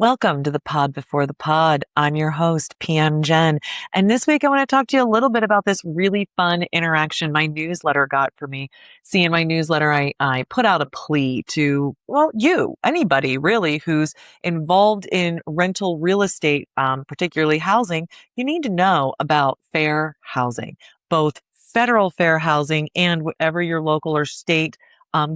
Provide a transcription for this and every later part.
Welcome to the pod before the pod. I'm your host, PM Jen. And this week I want to talk to you a little bit about this really fun interaction my newsletter got for me. See, in my newsletter, I put out a plea to, well, anybody really who's involved in rental real estate, particularly housing. You need to know about fair housing, both federal fair housing and whatever your local or state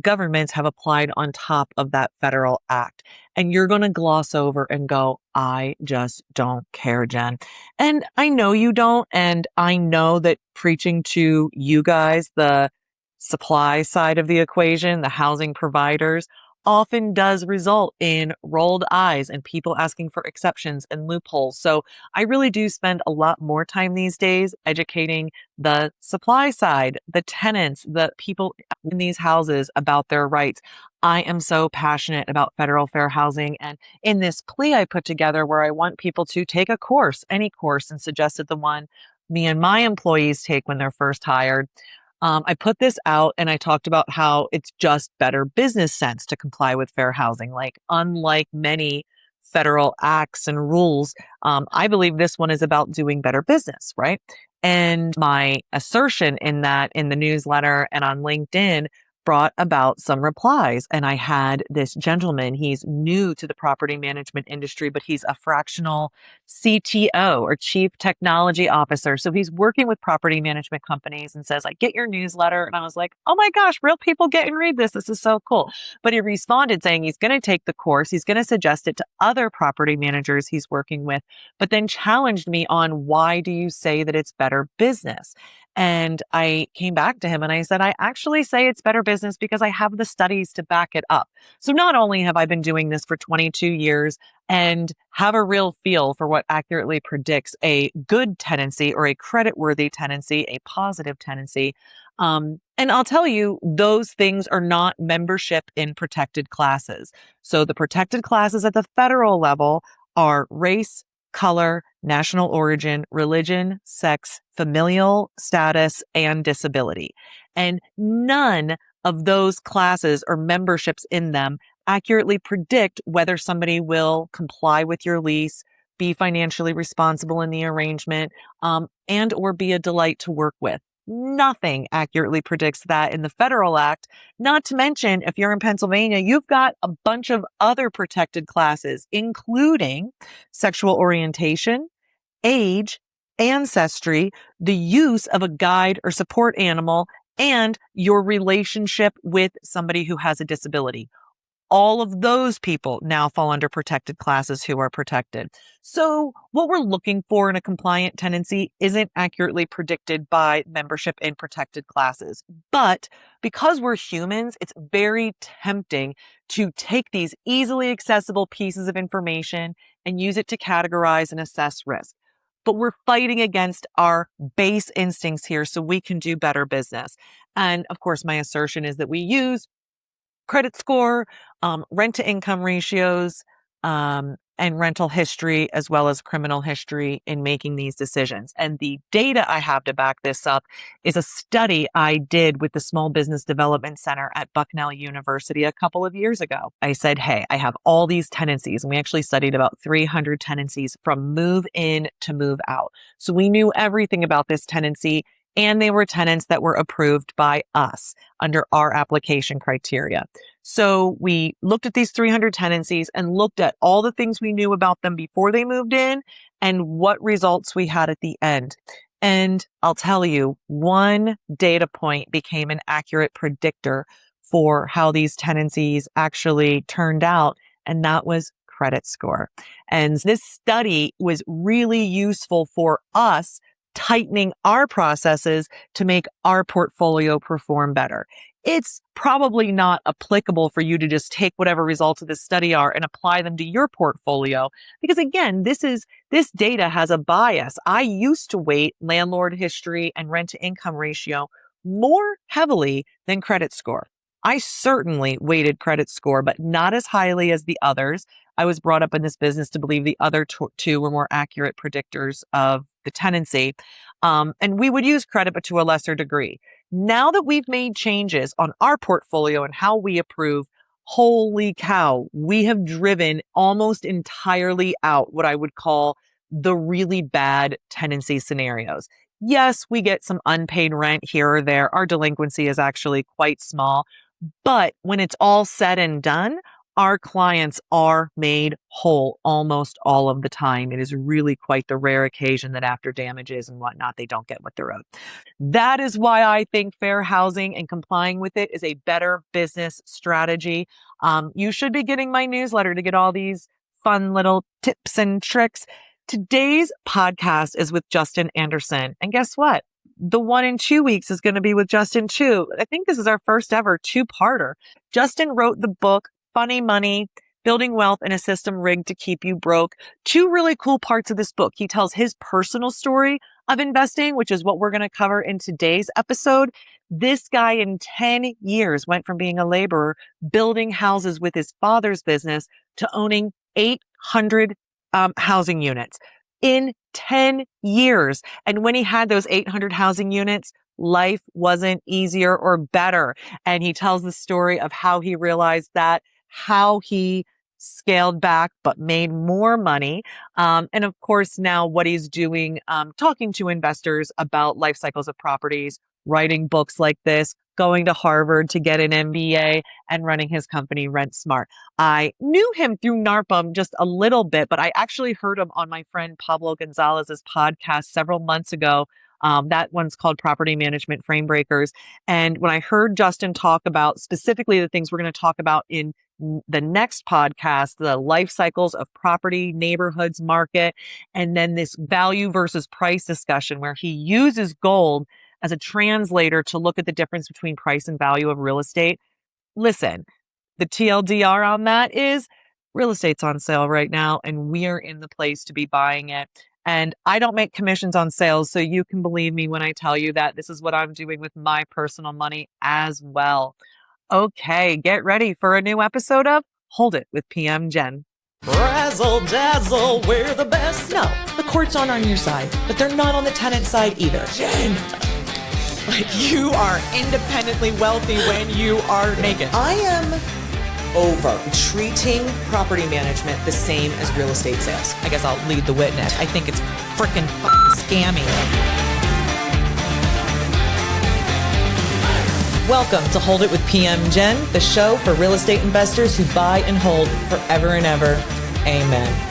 governments have applied on top of that federal act. And you're going to gloss over and go, I just don't care, Jen. And I know you don't. And I know that preaching to you guys, the supply side of the equation, the housing providers, often does result in rolled eyes and people asking for exceptions and loopholes. So I really do spend a lot more time these days educating the supply side, the tenants, the people in these houses about their rights. I am so passionate about federal fair housing. And in this plea I put together where I want people to take a course, any course, and suggested the one me and my employees take when they're first hired. I put this out and I talked about how it's just better business sense to comply with fair housing. Like, unlike many federal acts and rules, I believe this one is about doing better business, right? And my assertion in that in the newsletter and on LinkedIn brought about some replies. And I had this gentleman, he's new to the property management industry, but he's a fractional CTO or chief technology officer. So he's working with property management companies and says, I get your newsletter. And I was like, oh my gosh, real people get and read this. This is so cool. But he responded saying he's going to take the course. He's going to suggest it to other property managers he's working with, but then challenged me on, why do you say that it's better business? And I came back to him and I said, I actually say it's better business because I have the studies to back it up. So not only have I been doing this for 22 years and have a real feel for what accurately predicts a good tenancy or a creditworthy tenancy, a positive tenancy. And I'll tell you, those things are not membership in protected classes. So the protected classes at the federal level are race, color, national origin, religion, sex, familial status, and disability. And none of those classes or memberships in them accurately predict whether somebody will comply with your lease, be financially responsible in the arrangement, and or be a delight to work with. Nothing accurately predicts that in the federal act. Not to mention, if you're in Pennsylvania, you've got a bunch of other protected classes, including sexual orientation, age, ancestry, the use of a guide or support animal, and your relationship with somebody who has a disability. All of those people now fall under protected classes who are protected. So what we're looking for in a compliant tenancy isn't accurately predicted by membership in protected classes. But because we're humans, it's very tempting to take these easily accessible pieces of information and use it to categorize and assess risk. But we're fighting against our base instincts here so we can do better business. And of course, my assertion is that we use credit score, rent to income ratios, and rental history, as well as criminal history in making these decisions. And the data I have to back this up is a study I did with the Small Business Development Center at Bucknell University a couple of years ago. I said, hey, I have all these tenancies. And we actually studied about 300 tenancies from move in to move out. So we knew everything about this tenancy, and they were tenants that were approved by us under our application criteria. So we looked at these 300 tenancies and looked at all the things we knew about them before they moved in and what results we had at the end. And I'll tell you, one data point became an accurate predictor for how these tenancies actually turned out, and that was credit score. And this study was really useful for us tightening our processes to make our portfolio perform better. It's probably not applicable for you to just take whatever results of this study are and apply them to your portfolio. Because again, this data has a bias. I used to weight landlord history and rent to income ratio more heavily than credit score. I certainly weighted credit score, but not as highly as the others. I was brought up in this business to believe the other two were more accurate predictors of the tenancy. And we would use credit, but to a lesser degree. Now that we've made changes on our portfolio and how we approve, Holy cow, we have driven almost entirely out what I would call the really bad tenancy scenarios. Yes, we get some unpaid rent here or there. Our delinquency is actually quite small. But when it's all said and done, our clients are made whole almost all of the time. It is really quite the rare occasion that after damages and whatnot, they don't get what they're owed. That is why I think fair housing and complying with it is a better business strategy. You should be getting my newsletter to get all these fun little tips and tricks. Today's podcast is with Justin Anderson. And guess what? The one in 2 weeks is going to be with Justin too. I think this is our first ever two-parter. Justin wrote the book, Funny Money, Building Wealth in a System Rigged to Keep You Broke. Two really cool parts of this book. He tells his personal story of investing, which is what we're going to cover in today's episode. This guy in 10 years went from being a laborer, building houses with his father's business, to owning 800 housing units in 10 years. And when he had those 800 housing units, life wasn't easier or better. And he tells the story of how he realized that, how he scaled back but made more money. And of course, now what he's doing, talking to investors about life cycles of properties, writing books like this, going to Harvard to get an MBA, and running his company Rent Smart. I knew him through NARPM just a little bit, but I actually heard him on my friend Pablo Gonzalez's podcast several months ago. That one's called Property Management Frame Breakers. And when I heard Justin talk about specifically the things we're going to talk about in the next podcast, the life cycles of property, neighborhoods, market, and then this value versus price discussion where he uses gold as a translator to look at the difference between price and value of real estate. Listen, the TLDR on that is real estate's on sale right now, and we're in the place to be buying it. And I don't make commissions on sales, so you can believe me when I tell you that this is what I'm doing with my personal money as well. Okay, get ready for a new episode of Hold It with PM Jen. Razzle dazzle, we're the best. No, the courts aren't on your side, but they're not on the tenant side either. Jen, like, you are independently wealthy when you are naked. I am over treating property management the same as real estate sales. I guess I'll lead the witness. I think it's freaking scammy. Welcome to Hold It with PM Jen, the show for real estate investors who buy and hold forever and ever. Amen.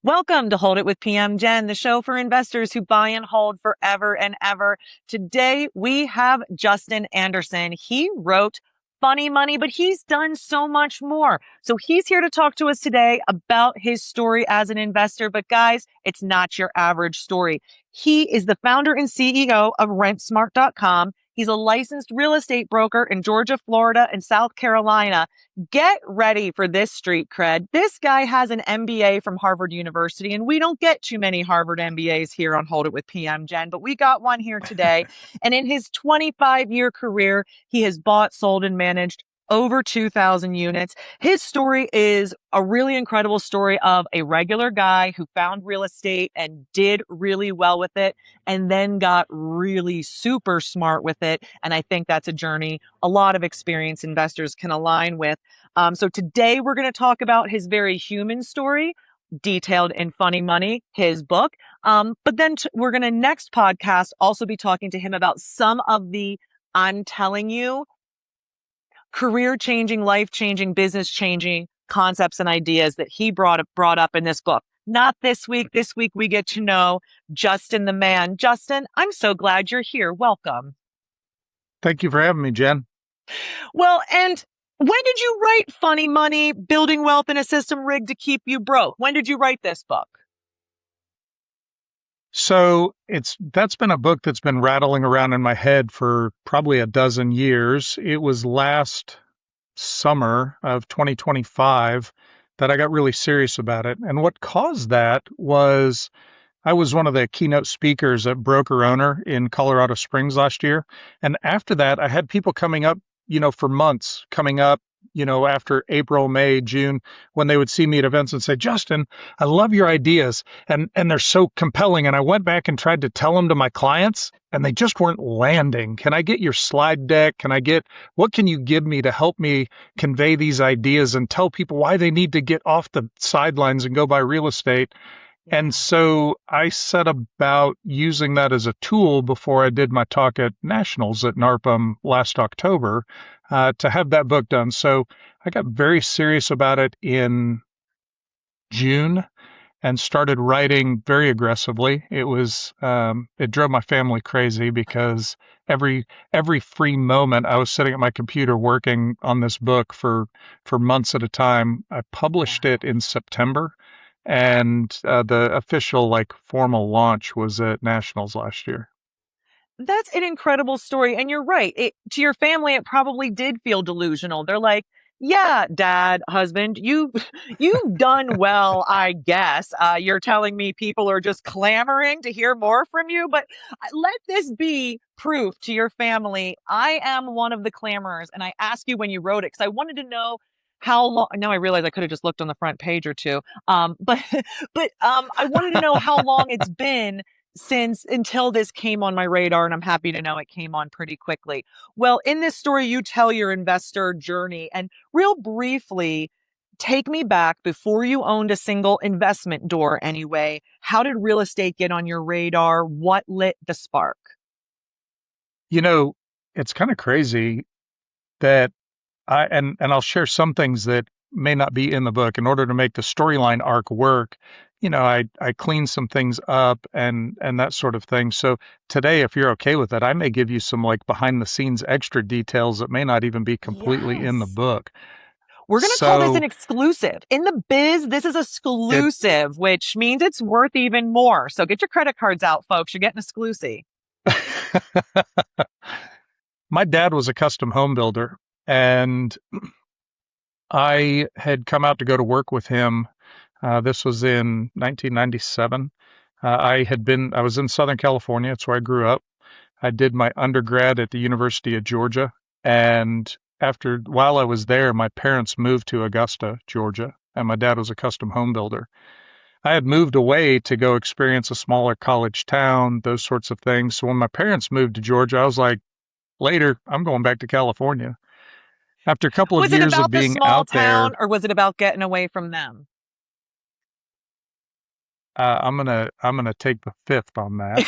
Welcome to Hold It with PM Jen, the show for investors who buy and hold forever and ever. Today, we have Justin Anderson. He wrote Funny Money, but he's done so much more. So he's here to talk to us today about his story as an investor. But guys, it's not your average story. He is the founder and CEO of RentSmart.com. He's a licensed real estate broker in Georgia, Florida, and South Carolina. Get ready for this street cred. This guy has an MBA from Harvard University, and we don't get too many Harvard MBAs here on Hold It with PM Jen, but we got one here today. And in his 25-year career, he has bought, sold, and managed over 2,000 units. His story is a really incredible story of a regular guy who found real estate and did really well with it, and then got really super smart with it. And I think that's a journey a lot of experienced investors can align with. So today we're going to talk about his very human story, detailed in Funny Money, his book. But then we're going to next podcast also be talking to him about some of the, I'm telling you, career-changing, life-changing, business-changing concepts and ideas that he brought up in this book. Not this week. This week we get to know Justin the man. Justin, I'm so glad you're here. Welcome. Thank you for having me, Jen. Well, and when did you write Funny Money, Building Wealth in a System Rigged to Keep You Broke? When did you write this book? So that's been a book that's been rattling around in my head for probably a dozen years. It was last summer of 2025 that I got really serious about it. And what caused that was I was one of the keynote speakers at Broker Owner in Colorado Springs last year. And after that, I had people coming up, for months, coming up, after April, May, June, when they would see me at events and say, Justin, I love your ideas and they're so compelling. And I went back and tried to tell them to my clients and they just weren't landing. Can I get your slide deck? What can you give me to help me convey these ideas and tell people why they need to get off the sidelines and go buy real estate? Yeah. And so I set about using that as a tool before I did my talk at Nationals at NARPM last October to have that book done. So I got very serious about it in June and started writing very aggressively. It drove my family crazy because every free moment I was sitting at my computer working on this book for months at a time. I published it in September, and the official formal launch was at Nationals last year. That's an incredible story. And you're right. To your family, it probably did feel delusional. They're like, yeah, dad, husband, you've done well, I guess. You're telling me people are just clamoring to hear more from you, but let this be proof to your family. I am one of the clamorers. And I asked you when you wrote it because I wanted to know how long. Now I realize I could have just looked on the front page or two. But I wanted to know how long it's been since until this came on my radar, and I'm happy to know it came on pretty quickly. Well, in this story, you tell your investor journey, and real briefly, take me back before you owned a single investment door anyway. How did real estate get on your radar? What lit the spark? You know, it's kind of crazy that and I'll share some things that may not be in the book in order to make the storyline arc work. I clean some things up and that sort of thing. So today, if you're okay with that, I may give you some behind the scenes extra details that may not even be completely in the Yes. book. We're going to call this an So exclusive. In the biz, this is it exclusive, which means it's worth even more. So get your credit cards out, folks. You're getting exclusive. my dad was a custom home builder, and I had come out to go to work with him. This was in 1997. I was in Southern California. It's where I grew up. I did my undergrad at the University of Georgia. And while I was there, my parents moved to Augusta, Georgia, and my dad was a custom home builder. I had moved away to go experience a smaller college town, those sorts of things. So when my parents moved to Georgia, I was like, later, I'm going back to California. After a couple of Was it years of about the being small out town there, or was it about getting away from them? I'm gonna take the fifth on that.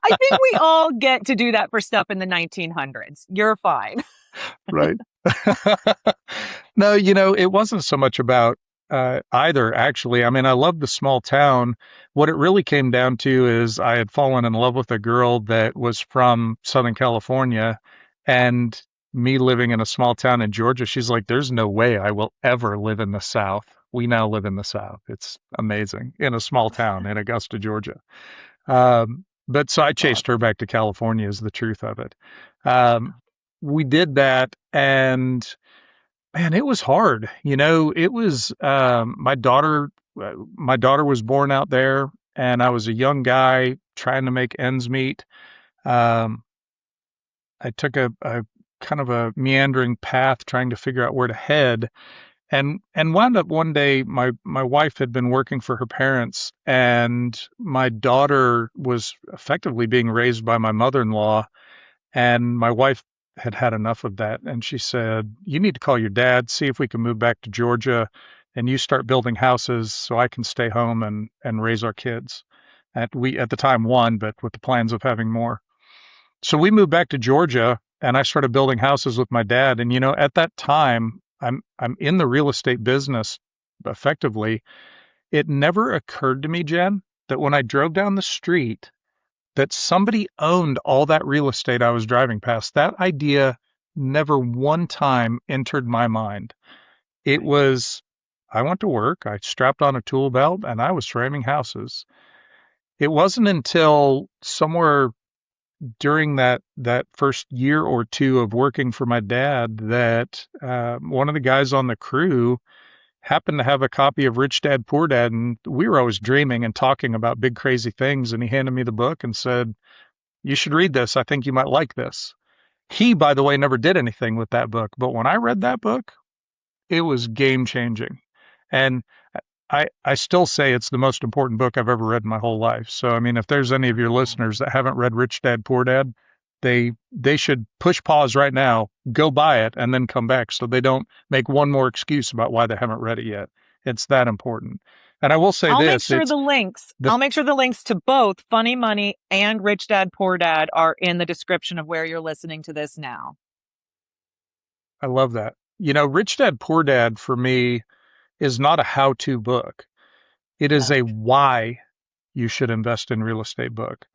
I think we all get to do that for stuff in the 1900s. You're fine. Right. No, it wasn't so much about either, actually. I mean, I love the small town. What it really came down to is I had fallen in love with a girl that was from Southern California, and me living in a small town in Georgia, she's like, there's no way I will ever live in the South. We now live in the South. It's amazing in a small town in Augusta, Georgia. But so I chased her Awesome. back to California is the truth of it. Um, we did that, and man, it was hard. It was my daughter was born out there, and I was a young guy trying to make ends meet. Um, I took a kind of a meandering path trying to figure out where to head, and wound up one day. My wife had been working for her parents, and my daughter was effectively being raised by my mother-in-law, and my wife had had enough of that. And she said, you need to call your dad, see if we can move back to Georgia, and you start building houses so I can stay home and raise our kids. We at the time one, but with the plans of having more. So we moved back to Georgia, and I started building houses with my dad. And at that time, I'm in the real estate business effectively. It never occurred to me, Jen, that when I drove down the street that somebody owned all that real estate I was driving past. That idea never one time entered my mind. It Right. was, I went to work, I strapped on a tool belt, and I was framing houses. It wasn't until somewhere during that first year or two of working for my dad that one of the guys on the crew happened to have a copy of Rich Dad Poor Dad, and we were always dreaming and talking about big crazy things. And he handed me the book and said, you should read this. I think you might like this. He, by the way, never did anything with that book. But when I read that book, it was game changing. And I still say it's the most important book I've ever read in my whole life. So, I mean, if there's any of your listeners that haven't read Rich Dad, Poor Dad, they should push pause right now, go buy it, and then come back so they don't make one more excuse about why they haven't read it yet. It's that important. And I will say I'll make this, sure it's the links. the I'll make sure the links to both Funny Money and Rich Dad Poor Dad are in the description of where you're listening to this now. I love that. You know, Rich Dad, Poor Dad for me is not a how-to book. It is No. a why you should invest in real estate book.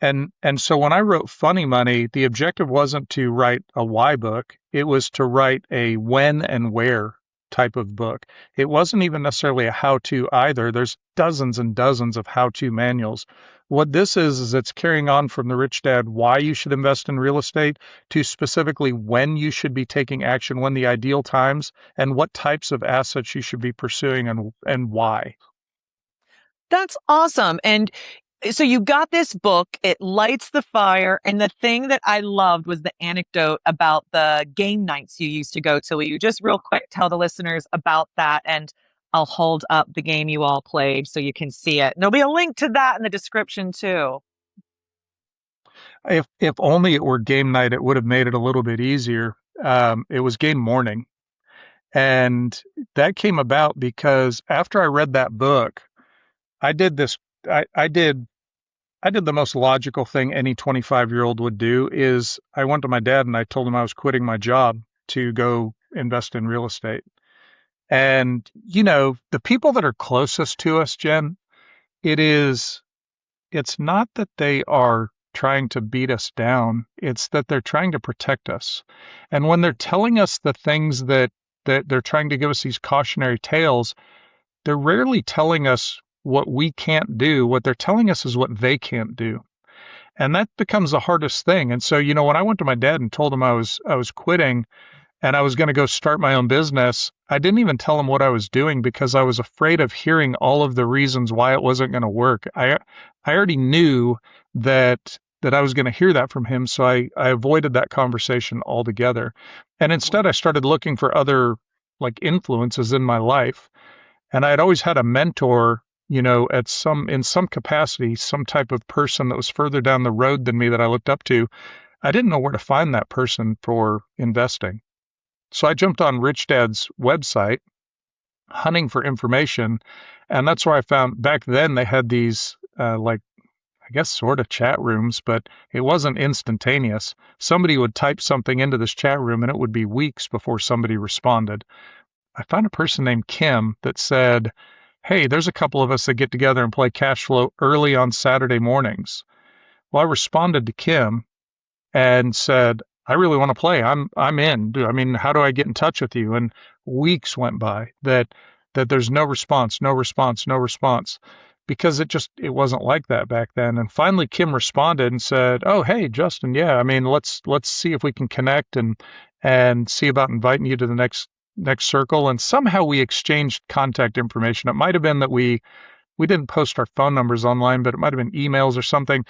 And so when I wrote Funny Money, the objective wasn't to write a why book. It was to write a when and where type of book. It wasn't even necessarily a how-to either. There's dozens and dozens of how-to manuals. What this is it's carrying on from the Rich Dad why you should invest in real estate to specifically when you should be taking action, when the ideal times, and what types of assets you should be pursuing and why. That's awesome. And so you got this book, it lights the fire. And the thing that I loved was the anecdote about the game nights you used to go to. Will you just real quick tell the listeners about that? And I'll hold up the game you all played so you can see it. And there'll be a link to that in the description too. If only it were game night, it would have made it a little bit easier. It was game morning. And that came about because after I read that book, I did this, I did the most logical thing any 25-year-old would do is I went to my dad and I told him I was quitting my job to go invest in real estate. And, you know, the people that are closest to us, Jen, it is, it's not that they are trying to beat us down. It's that they're trying to protect us. And when they're telling us the things that they're trying to give us these cautionary tales, they're rarely telling us what we can't do. What they're telling us is what they can't do. And that becomes the hardest thing. And so, you know, when I went to my dad and told him I was quitting and I was going to go start my own business, I didn't even tell him what I was doing because I was afraid of hearing all of the reasons why it wasn't going to work. I already knew that I was going to hear that from him, so I avoided that conversation altogether. And instead I started looking for other like influences in my life. And I had always had a mentor, you know, in some capacity, some type of person that was further down the road than me that I looked up to. I didn't know where to find that person for investing. So I jumped on Rich Dad's website, hunting for information, and that's where I found back then they had these like I guess sort of chat rooms, but it wasn't instantaneous. Somebody would type something into this chat room and it would be weeks before somebody responded. I found a person named Kim that said, "Hey, there's a couple of us that get together and play Cashflow early on Saturday mornings." Well, I responded to Kim and said, "I really want to play. I'm in. I mean, how do I get in touch with you?" And weeks went by that there's no response, no response, no response, because it wasn't like that back then. And finally Kim responded and said, "Oh, hey, Justin, yeah, I mean, let's see if we can connect and see about inviting you to the next circle." And somehow we exchanged contact information. It might have been that we didn't post our phone numbers online, but it might have been emails or something.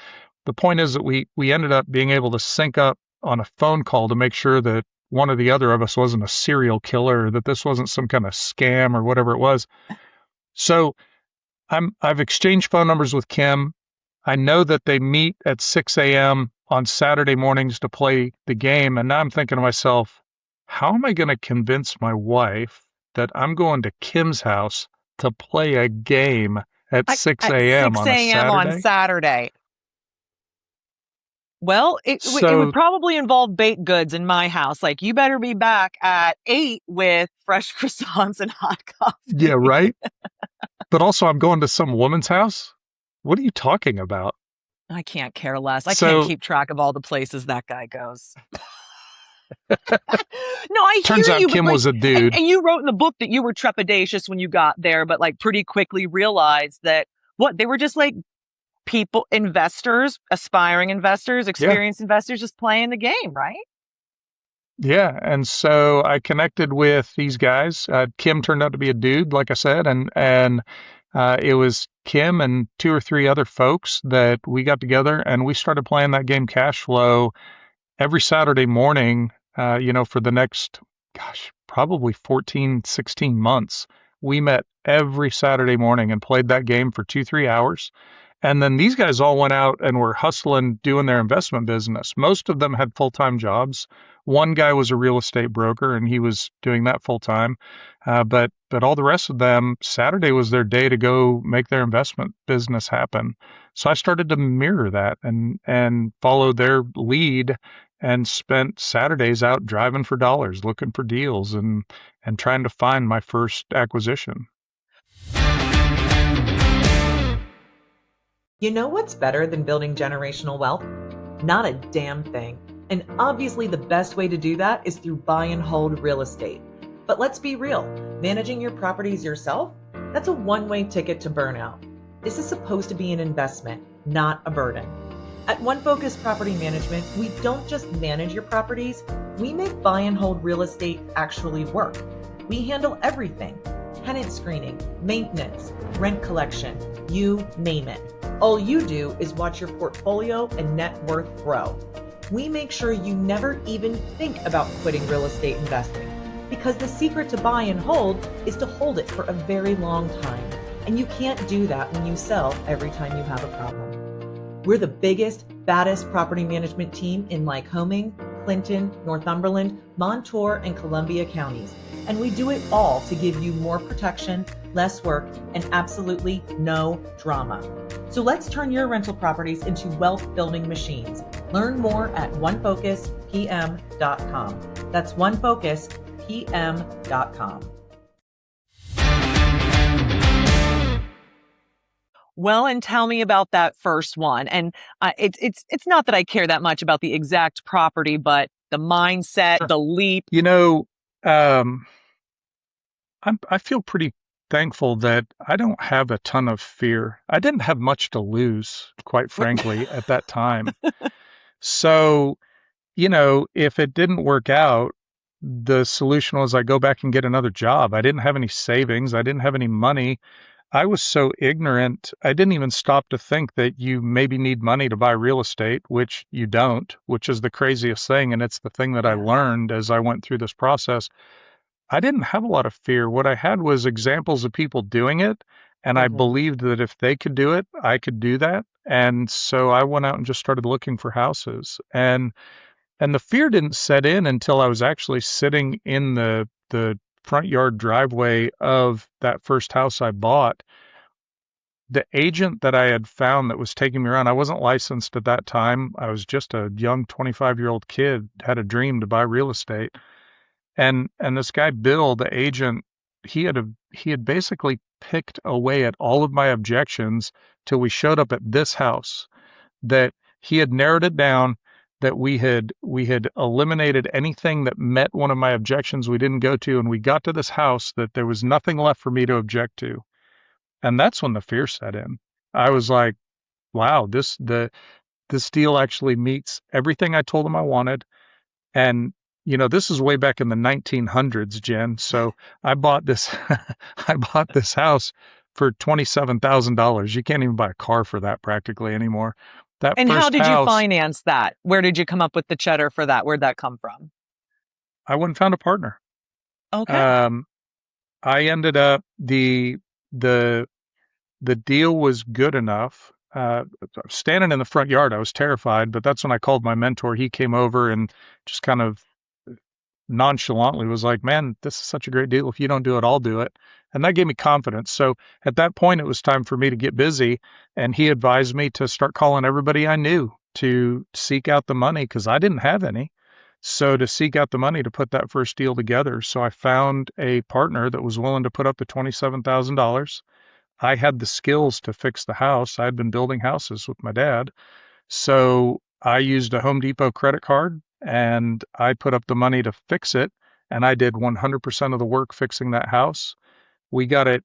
The point is that we ended up being able to sync up on a phone call to make sure that one or the other of us wasn't a serial killer, or that this wasn't some kind of scam or whatever it was. So I've exchanged phone numbers with Kim. I know that they meet at 6 a.m. on Saturday mornings to play the game. And now I'm thinking to myself, how am I going to convince my wife that I'm going to Kim's house to play a game at 6 At a.m. 6 on a a.m. on Saturday? Saturday. Well, it would So, probably involve baked goods in my house. Like, you better be back at 8 with fresh croissants and hot yeah, coffee. right. But also, I'm going to some woman's house. What are you talking about? I can't care less. I can't So, keep track of all the places that guy goes. No, I turns hear out you, but Kim like, was a dude. and you wrote in the book that you were trepidatious when you got there, but like pretty quickly realized that they were just like people, investors, aspiring investors, Yeah. experienced investors just playing the game, right? Yeah, and so I connected with these guys. Kim turned out to be a dude, like I said, and it was Kim and two or three other folks that we got together and we started playing that game Cash Flow every Saturday morning, for the next, gosh, probably 14, 16 months, we met every Saturday morning and played that game for 2, 3 hours. And then these guys all went out and were hustling, doing their investment business. Most of them had full-time jobs. One guy was a real estate broker, and he was doing that full-time. But all the rest of them, Saturday was their day to go make their investment business happen. So I started to mirror that and follow their lead, and spent Saturdays out driving for dollars, looking for deals, and trying to find my first acquisition. You know what's better than building generational wealth? Not a damn thing. And obviously, the best way to do that is through buy and hold real estate. But let's be real, managing your properties yourself, that's a one-way ticket to burnout. This is supposed to be an investment, not a burden. At One Focus Property Management, we don't just manage your properties, we make buy and hold real estate actually work. We handle everything: tenant screening, maintenance, rent collection, you name it. All you do is watch your portfolio and net worth grow. We make sure you never even think about quitting real estate investing, because the secret to buy and hold is to hold it for a very long time. And you can't do that when you sell every time you have a problem. We're the biggest, baddest property management team in Lycoming, Clinton, Northumberland, Montour, and Columbia counties. And we do it all to give you more protection, less work, and absolutely no drama. So let's turn your rental properties into wealth-building machines. Learn more at onefocuspm.com. That's onefocuspm.com. Well, and tell me about that first one. And it's not that I care that much about the exact property, but the mindset, Sure. the leap. Um, I feel pretty thankful that I don't have a ton of fear. I didn't have much to lose, quite frankly, at that time. So, if it didn't work out, the solution was I go back and get another job. I didn't have any savings. I didn't have any money. I was so ignorant. I didn't even stop to think that you maybe need money to buy real estate, which you don't, which is the craziest thing. And it's the thing that I Yeah. learned as I went through this process. I didn't have a lot of fear. What I had was examples of people doing it. And I Mhm. believed that if they could do it, I could do that. And so I went out and just started looking for houses. And the fear didn't set in until I was actually sitting in the front yard driveway of that first house I bought. The agent that I had found that was taking me around, I wasn't licensed at that time. I was just a young 25-year-old kid, had a dream to buy real estate. And this guy Bill, the agent, he had basically picked away at all of my objections till we showed up at this house, that he had narrowed it down, that we had eliminated anything that met one of my objections we didn't go to, and we got to this house that there was nothing left for me to object to. And that's when the fear set in. I was like, wow, this deal actually meets everything I told him I wanted. And this is way back in the 1900s, Jen. So I bought this I bought this house for $27,000. You can't even buy a car for that practically anymore. That And how first did you house, finance that? Where did you come up with the cheddar for that? Where'd that come from? I went and found a partner. Okay. Um, I ended up the the deal was good enough. Standing in the front yard, I was terrified, but that's when I called my mentor. He came over and just kind of nonchalantly was like, "Man, this is such a great deal. If you don't do it, I'll do it." And that gave me confidence. So at that point, it was time for me to get busy. And he advised me to start calling everybody I knew to seek out the money because I didn't have any. So to seek out the money to put that first deal together. So I found a partner that was willing to put up the $27,000. I had the skills to fix the house. I had been building houses with my dad. So I used a Home Depot credit card and I put up the money to fix it. And I did 100% of the work fixing that house. We got it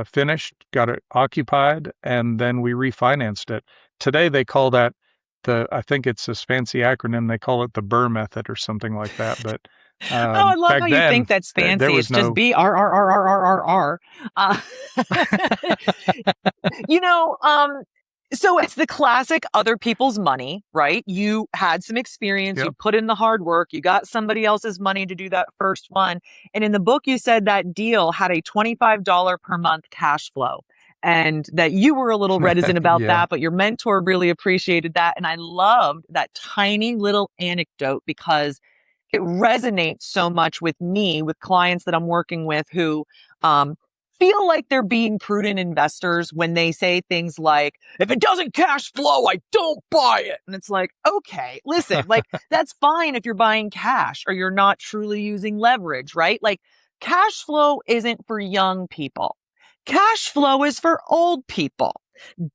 finished, got it occupied, and then we refinanced it. Today they call that I think it's this fancy acronym. They call it the Burr method or something like that. But Oh, I love back how you then, think that's there fancy. was It's just no. B-R-R-R-R-R-R-R. Uh, you know, um, So it's the classic other people's money, right? You had some experience, you Yep. put in the hard work, you got somebody else's money to do that first one. And in the book, you said that deal had a $25 per month cash flow and that you were a little reticent about Yeah. that, but your mentor really appreciated that. And I loved that tiny little anecdote because it resonates so much with me, with clients that I'm working with who um, feel like they're being prudent investors when they say things like, if it doesn't cash flow, I don't buy it. And it's like, okay, listen, like that's fine if you're buying cash or you're not truly using leverage, right? Like cash flow isn't for young people. Cash flow is for old people.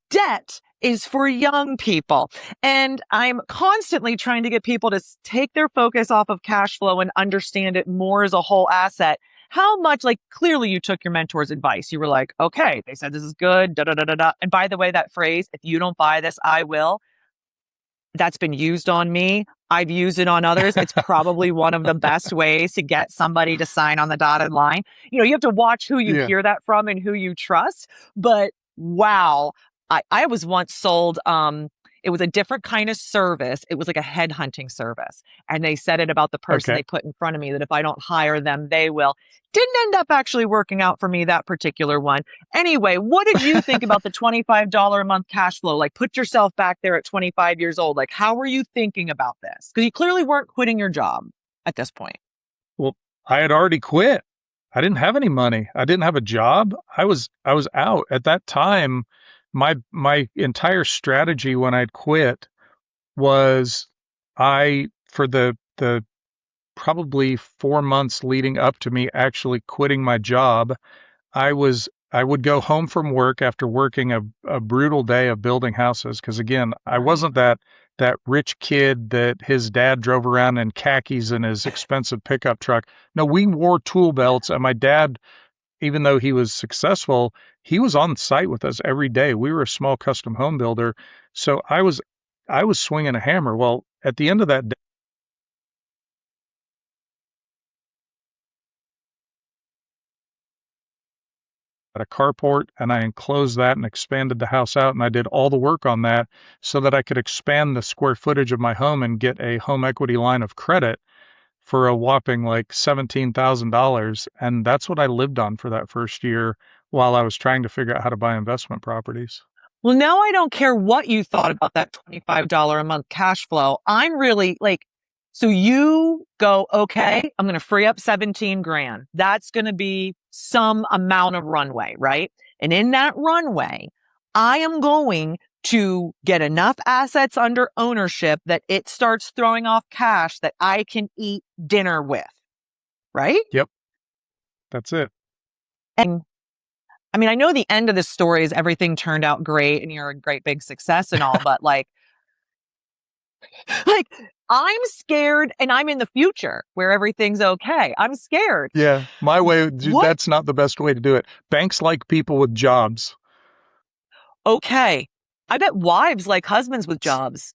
Debt is for young people. And I'm constantly trying to get people to take their focus off of cash flow and understand it more as a whole asset. How much, like, clearly you took your mentor's advice. You were like, okay, they said this is good, da da da da da. And by the way, that phrase, if you don't buy this, I will, that's been used on me. I've used it on others. It's probably one of the best ways to get somebody to sign on the dotted line. You know, you have to watch who you Yeah. hear that from and who you trust. But wow, I was once sold, it was a different kind of service. It was like a headhunting service. And they said it about the person Okay. they put in front of me that if I don't hire them, they will. Didn't end up actually working out for me, that particular one. Anyway, what did you think about the $25 a month cash flow? Like, put yourself back there at 25 years old. Like, how were you thinking about this? Because you clearly weren't quitting your job at this point. Well, I had already quit. I didn't have any money. I didn't have a job. I was out at that time. My entire strategy when I'd quit was for the probably 4 months leading up to me actually quitting my job, I would go home from work after working a brutal day of building houses. Because again, I Right. wasn't that rich kid that his dad drove around in khakis in his expensive pickup truck. No, we wore tool belts, and my dad, even though he was successful, he was on site with us every day. We were a small custom home builder, so I was swinging a hammer. Well, at the end of that day, at a carport, and I enclosed that and expanded the house out, and I did all the work on that so that I could expand the square footage of my home and get a home equity line of credit for a whopping like $17,000. And that's what I lived on for that first year while I was trying to figure out how to buy investment properties. Well, now I don't care what you thought about that $25 a month cash flow. I'm really like, so you go, okay, I'm going to free up 17 grand. That's going to be some amount of runway, right? And in that runway, I am going to get enough assets under ownership that it starts throwing off cash that I can eat dinner with, right? Yep, that's it. And I mean, I know the end of the story is everything turned out great and you're a great big success and all, but like I'm scared and I'm in the future where everything's okay. I'm scared. Yeah, my way, What? that's not the best way to do it. Banks like people with jobs. Okay. I bet wives like husbands with jobs.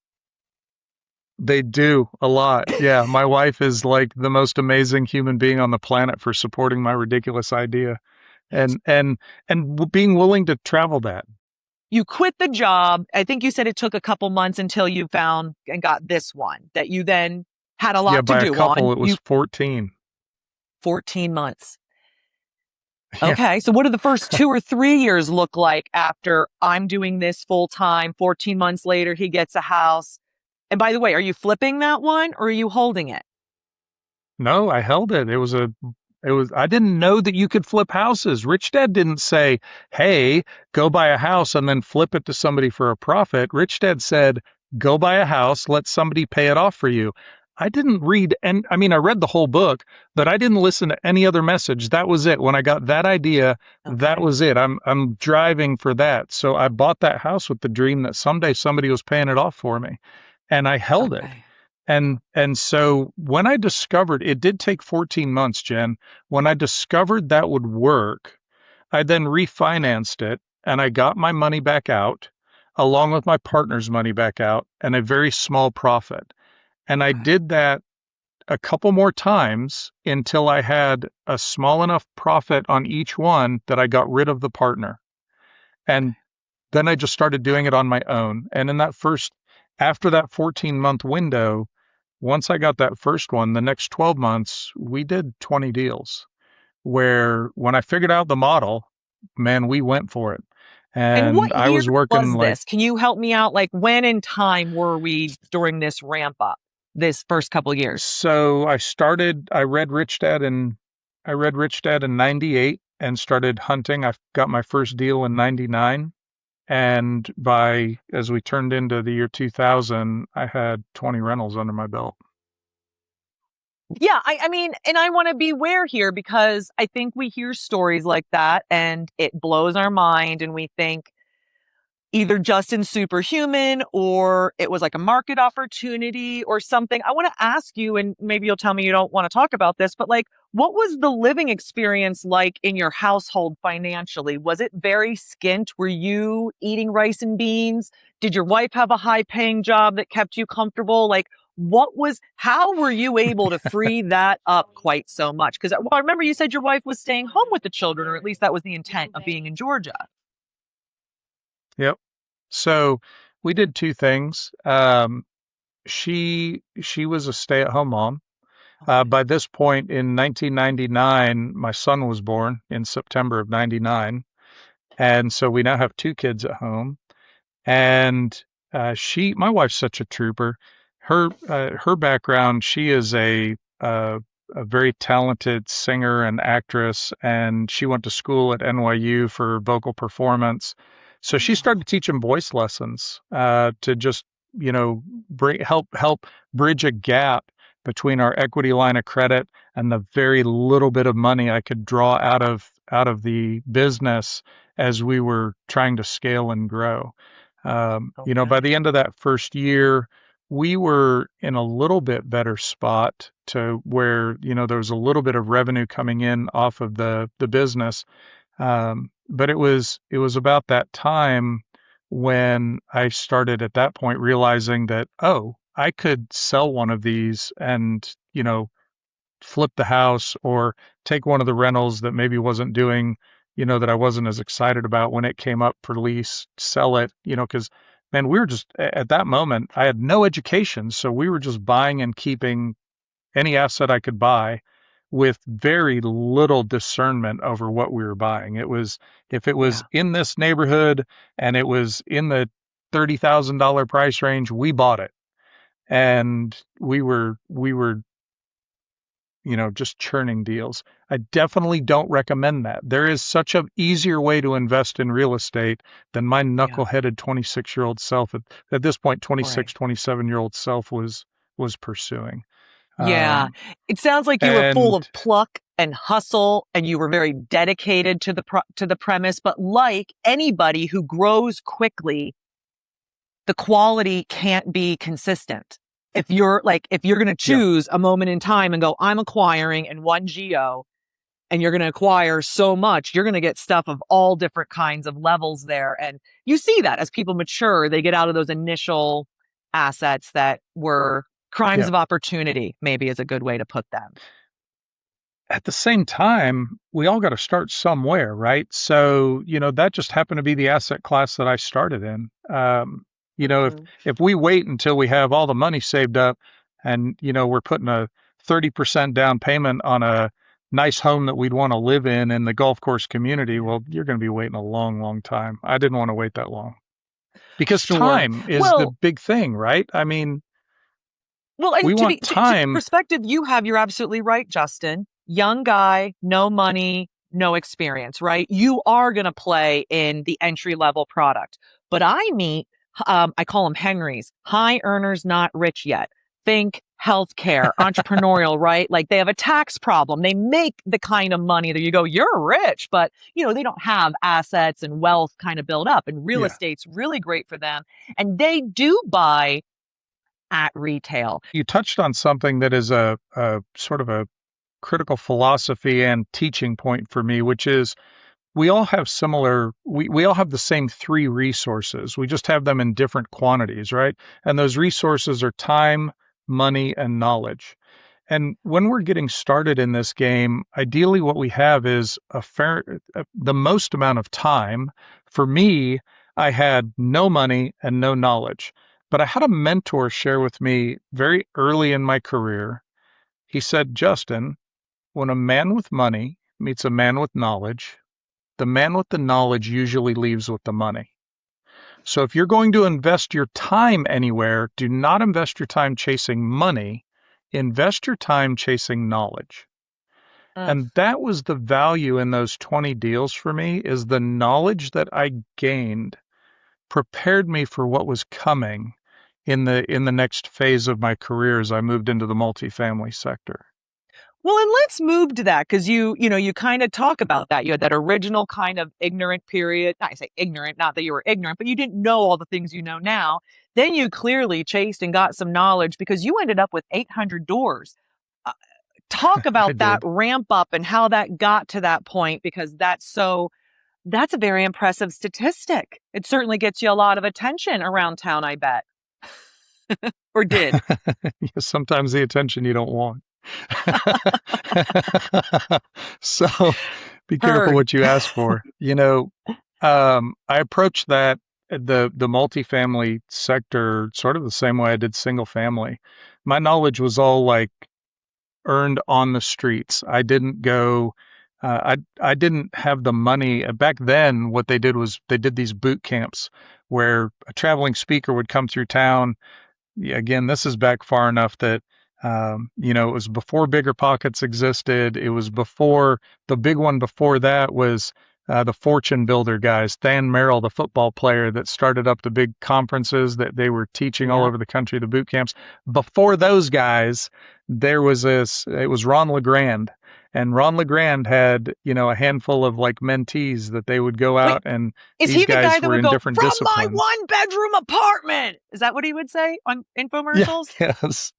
They do a lot. Yeah, my wife is like the most amazing human being on the planet for supporting my ridiculous idea and being willing to travel that. You quit the job. I think you said it took a couple months until you found and got this one that you then had a Yeah, lot to by a do on. couple, it was 14. 14 months. Yeah. Okay. So what do the first 2 or 3 years look like after I'm doing this full time? 14 months later, he gets a house. And by the way, are you flipping that one or are you holding it? No, I held it. I didn't know that you could flip houses. Rich Dad didn't say, hey, go buy a house and then flip it to somebody for a profit. Rich Dad said, go buy a house, let somebody pay it off for you. I didn't read, and I mean, I read the whole book, but I didn't listen to any other message. That was it. When I got that idea, that Okay. was it. I'm driving for that. So I bought that house with the dream that someday somebody was paying it off for me, and I held it. Okay. And so when I discovered it did take 14 months, Jen, when I discovered that would work, I then refinanced it and I got my money back out along with my partner's money back out and a very small profit. And I Okay. did that a couple more times until I had a small enough profit on each one that I got rid of the partner. And then I just started doing it on my own. And in that after that 14-month window, once I got that first one, the next 12 months, we did 20 deals where when I figured out the model, man, we went for it. And what And I year was working was like, this? Can you help me out? Like, when in time were we during this ramp up, this first couple of years? so I read Rich Dad in 98 and started hunting. I got my first deal in 99. And as we turned into the year 2000, I had 20 rentals under my belt. Yeah, I mean, and I want to beware here because I think we hear stories like that and it blows our mind and we think either Justin's superhuman or it was like a market opportunity or something. I want to ask you, and maybe you'll tell me you don't want to talk about this, but like, what was the living experience like in your household financially? Was it very skint? Were you eating rice and beans? Did your wife have a high paying job that kept you comfortable? Like, how were you able to free that up quite so much? Because I remember you said your wife was staying home with the children, or at least that was the intent of being in Georgia. Yep. So we did two things. She was a stay-at-home mom. Okay. By this point in 1999, my son was born in September of 99. And so we now have two kids at home. And my wife's such a trooper. Her background, she is a very talented singer and actress, and she went to school at NYU for vocal performance. So she started teaching voice lessons to just, help bridge a gap between our equity line of credit and the very little bit of money I could draw out of the business as we were trying to scale and grow. By the end of that first year, we were in a little bit better spot to where, there was a little bit of revenue coming in off of the business. But it was about that time when I started at that point realizing that, oh, I could sell one of these and, flip the house or take one of the rentals that maybe wasn't doing, that I wasn't as excited about when it came up for lease, sell it, because man, we were just at that moment, I had no education. So we were just buying and keeping any asset I could buy with very little discernment over what we were buying. If it was Yeah. in this neighborhood and it was in the $30,000 price range, we bought it. And we were just churning deals. I definitely don't recommend that. There is such an easier way to invest in real estate than my Yeah. knuckleheaded 26-year-old self at this point, Right. 26, 27-year-old self was pursuing. Yeah. Um, It sounds like you were full and of pluck and hustle and you were very dedicated to the premise, but like anybody who grows quickly, the quality can't be consistent. If you're going to yeah, choose a moment in time and go, I'm acquiring in one geo and you're going to acquire so much, you're going to get stuff of all different kinds of levels there. And you see that as people mature, they get out of those initial assets that were crimes yeah. of opportunity, maybe is a good way to put them. At the same time, we all got to start somewhere, right? So, that just happened to be the asset class that I started in. If Mhm. we wait until we have all the money saved up and, we're putting a 30% down payment on a nice home that we'd want to live in the golf course community, Yeah. well, you're going to be waiting a long, long time. I didn't want to wait that long because Sure. time is the Well, big thing, right? I mean, Well, we and want to the time. perspective you have, you're absolutely right, Justin. Young guy, no money, no experience, right? You are going to play in the entry level product. But I call them Henrys, high earners, not rich yet. Think healthcare, entrepreneurial, right? Like they have a tax problem. They make the kind of money that you go, you're rich, but they don't have assets and wealth kind of built up. And real Yeah. estate's really great for them. And they do buy at retail. You touched on something that is a sort of a critical philosophy and teaching point for me, which is we all have the same three resources. We just have them in different quantities, right? And those resources are time, money, and knowledge. And when we're getting started in this game, ideally what we have is the most amount of time. For me, I had no money and no knowledge. But I had a mentor share with me very early in my career. He said, Justin, when a man with money meets a man with knowledge, the man with the knowledge usually leaves with the money. So if you're going to invest your time anywhere, do not invest your time chasing money. Invest your time chasing knowledge. Mm. And that was the value in those 20 deals for me, is the knowledge that I gained prepared me for what was coming in the next phase of my career as I moved into the multifamily sector. Well, and let's move to that because you kind of talk about that. You had that original kind of ignorant period. I say ignorant, not that you were ignorant, but you didn't know all the things you know now. Then you clearly chased and got some knowledge because you ended up with 800 doors. Uh, Talk I about that did. ramp up and how that got to that point because that's a very impressive statistic. It certainly gets you a lot of attention around town, I bet. Or did. Sometimes the attention you don't want. So be careful Heard. what you ask for. I approached the multifamily sector sort of the same way I did single family. My knowledge was all like earned on the streets. I didn't go. I didn't have the money back then. What they did was they did these boot camps where a traveling speaker would come through town. Yeah, again, this is back far enough that it was before Bigger Pockets existed. It was before the big one. Before that was the Fortune Builder guys, Than Merrill, the football player that started up the big conferences that they were teaching all Yeah. over the country, the boot camps. Before those guys, there was this. It was Ron LeGrand. And Ron LeGrand had, a handful of like mentees that they would go Wait, out, and is he these the guy guys that were would in go different from my disciplines. 1 bedroom apartment? Is that what he would say on Yeah, infomercials? yes.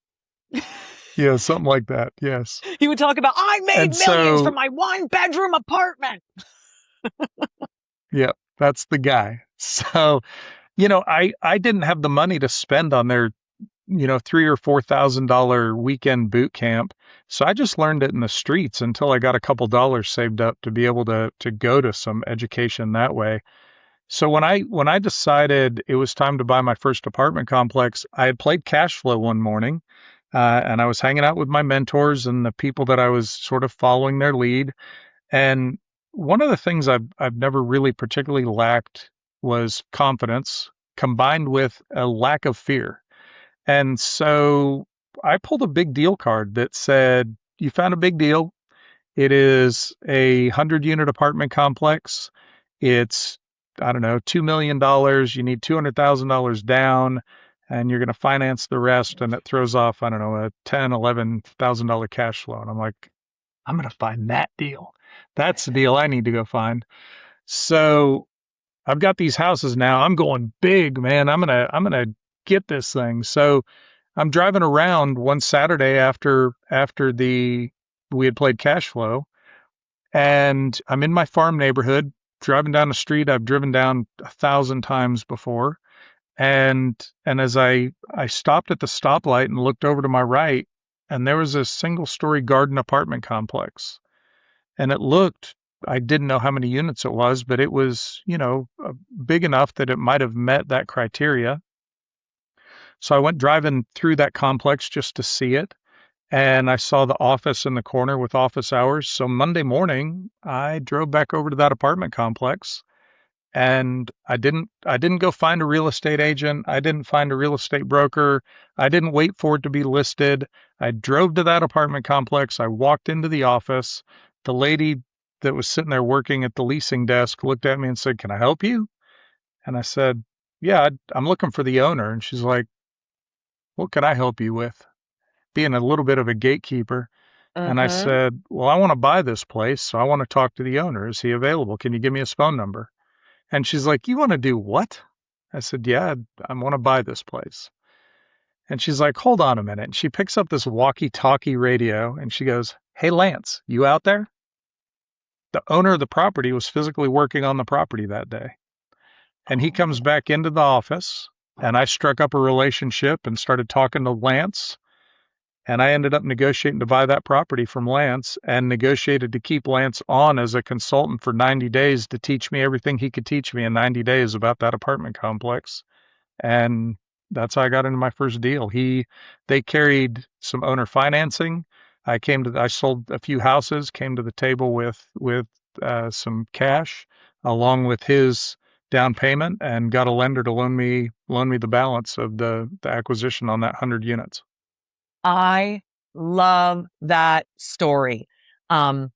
Yeah, something like that. Yes. He would talk about, I made And millions from so, my 1 bedroom apartment. yeah, that's the guy. So, I didn't have the money to spend on their, $3,000 or $4,000 weekend boot camp. So I just learned it in the streets until I got a couple dollars saved up to be able to go to some education that way. So when I decided it was time to buy my first apartment complex, I had played Cashflow one morning, and I was hanging out with my mentors and the people that I was sort of following their lead. And one of the things I've never really particularly lacked was confidence combined with a lack of fear. And so I pulled a big deal card that said, "You found a big deal. It is a 100-unit apartment complex. It's, I don't know, $2 million. You need $200,000 down, and you're going to finance the rest." And it throws off, I don't know, a $11,000 cash flow. And I'm like, I'm going to find that deal. That's the deal I need to go find. So I've got these houses now. I'm going big, man. I'm gonna get this thing. So I'm driving around one Saturday after the we had played cash flow, and I'm in my farm neighborhood, driving down the street I've driven down 1,000 times before. And as I stopped at the stoplight and looked over to my right, and there was a single story garden apartment complex. And it looked, I didn't know how many units it was, but it was, big enough that it might have met that criteria. So I went driving through that complex just to see it. And I saw the office in the corner with office hours. So Monday morning, I drove back over to that apartment complex, and I didn't go find a real estate agent. I didn't find a real estate broker. I didn't wait for it to be listed. I drove to that apartment complex. I walked into the office. The lady that was sitting there working at the leasing desk looked at me and said, "Can I help you?" And I said, "Yeah, I'm looking for the owner." And she's like, "What can I help you with?" Being a little bit of a gatekeeper. And I Mm-hmm. said, "Well, I want to buy this place, so I want to talk to the owner. Is he available? Can you give me his phone number?" And she's like, "You want to do what?" I said, "Yeah, I want to buy this place." And she's like, "Hold on a minute." And she picks up this walkie-talkie radio and she goes, "Hey, Lance, you out there?" The owner of the property was physically working on the property that day. And he comes Oh. back into the office, and I struck up a relationship and started talking to Lance. And I ended up negotiating to buy that property from Lance and negotiated to keep Lance on as a consultant for 90 days to teach me everything he could teach me in 90 days about that apartment complex. And that's how I got into my first deal. They carried some owner financing. I sold a few houses, came to the table with some cash along with his down payment, and got a lender to loan me the balance of the acquisition on that 100 units. I love that story. Um,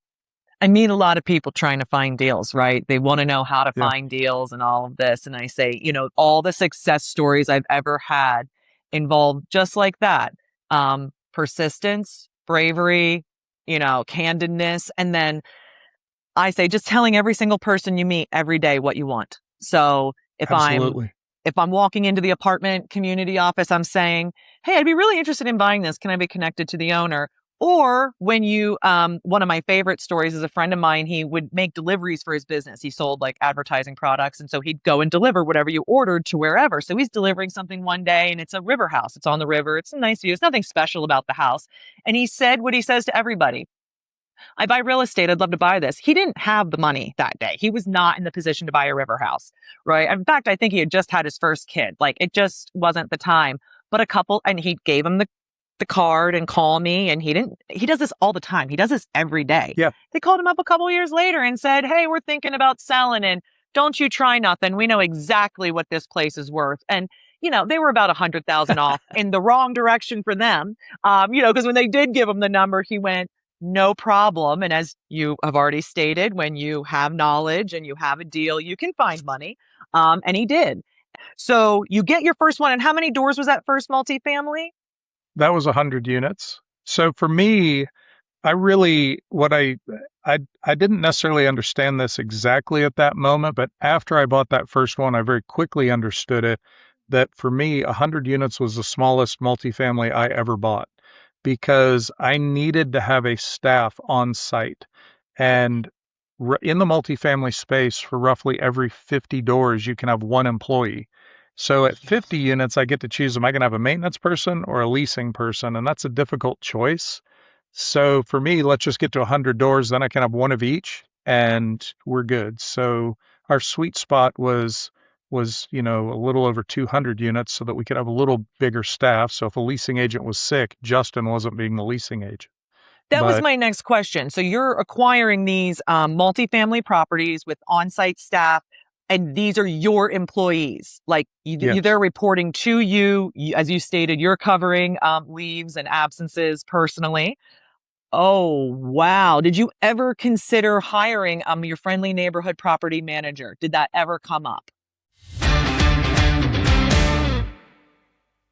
I meet a lot of people trying to find deals, right? They want to know how to Yeah, find deals and all of this. And I say, all the success stories I've ever had involve just like that. Persistence, bravery, candidness. And then I say, just telling every single person you meet every day what you want. So absolutely. if I'm walking into the apartment community office, I'm saying, hey, I'd be really interested in buying this. Can I be connected to the owner? Or when one of my favorite stories is a friend of mine, he would make deliveries for his business. He sold like advertising products. And so he'd go and deliver whatever you ordered to wherever. So he's delivering something one day and it's a river house. It's on the river. It's a nice view. It's nothing special about the house. And he said what he says to everybody. I buy real estate. I'd love to buy this. He didn't have the money that day. He was not in the position to buy a river house, right? In fact, I think he had just had his first kid. Like it just wasn't the time. But and he gave him the card and call me. And he does this all the time. He does this every day. Yeah. They called him up a couple years later and said, hey, we're thinking about selling and don't you try nothing. We know exactly what this place is worth. And they were about 100,000 off in the wrong direction for them. Because when they did give him the number, he went, no problem. And as you have already stated, when you have knowledge and you have a deal, you can find money. And he did. So you get your first one. And how many doors was that first multifamily? That was 100 units. So for me, I really, I didn't necessarily understand this exactly at that moment, but after I bought that first one, I very quickly understood it, that for me, 100 units was the smallest multifamily I ever bought because I needed to have a staff on site. And in the multifamily space, for roughly every 50 doors, you can have one employee. So at 50 units, I get to choose, am I going to have a maintenance person or a leasing person? And that's a difficult choice. So for me, let's just get to 100 doors, then I can have one of each and we're good. So our sweet spot was a little over 200 units so that we could have a little bigger staff. So if a leasing agent was sick, Justin wasn't being the leasing agent. That was But my next question. So you're acquiring these multifamily properties with on-site staff, and these are your employees. Like yes, they're reporting to you. As you stated, you're covering leaves and absences personally. Oh, wow. Did you ever consider hiring your friendly neighborhood property manager? Did that ever come up?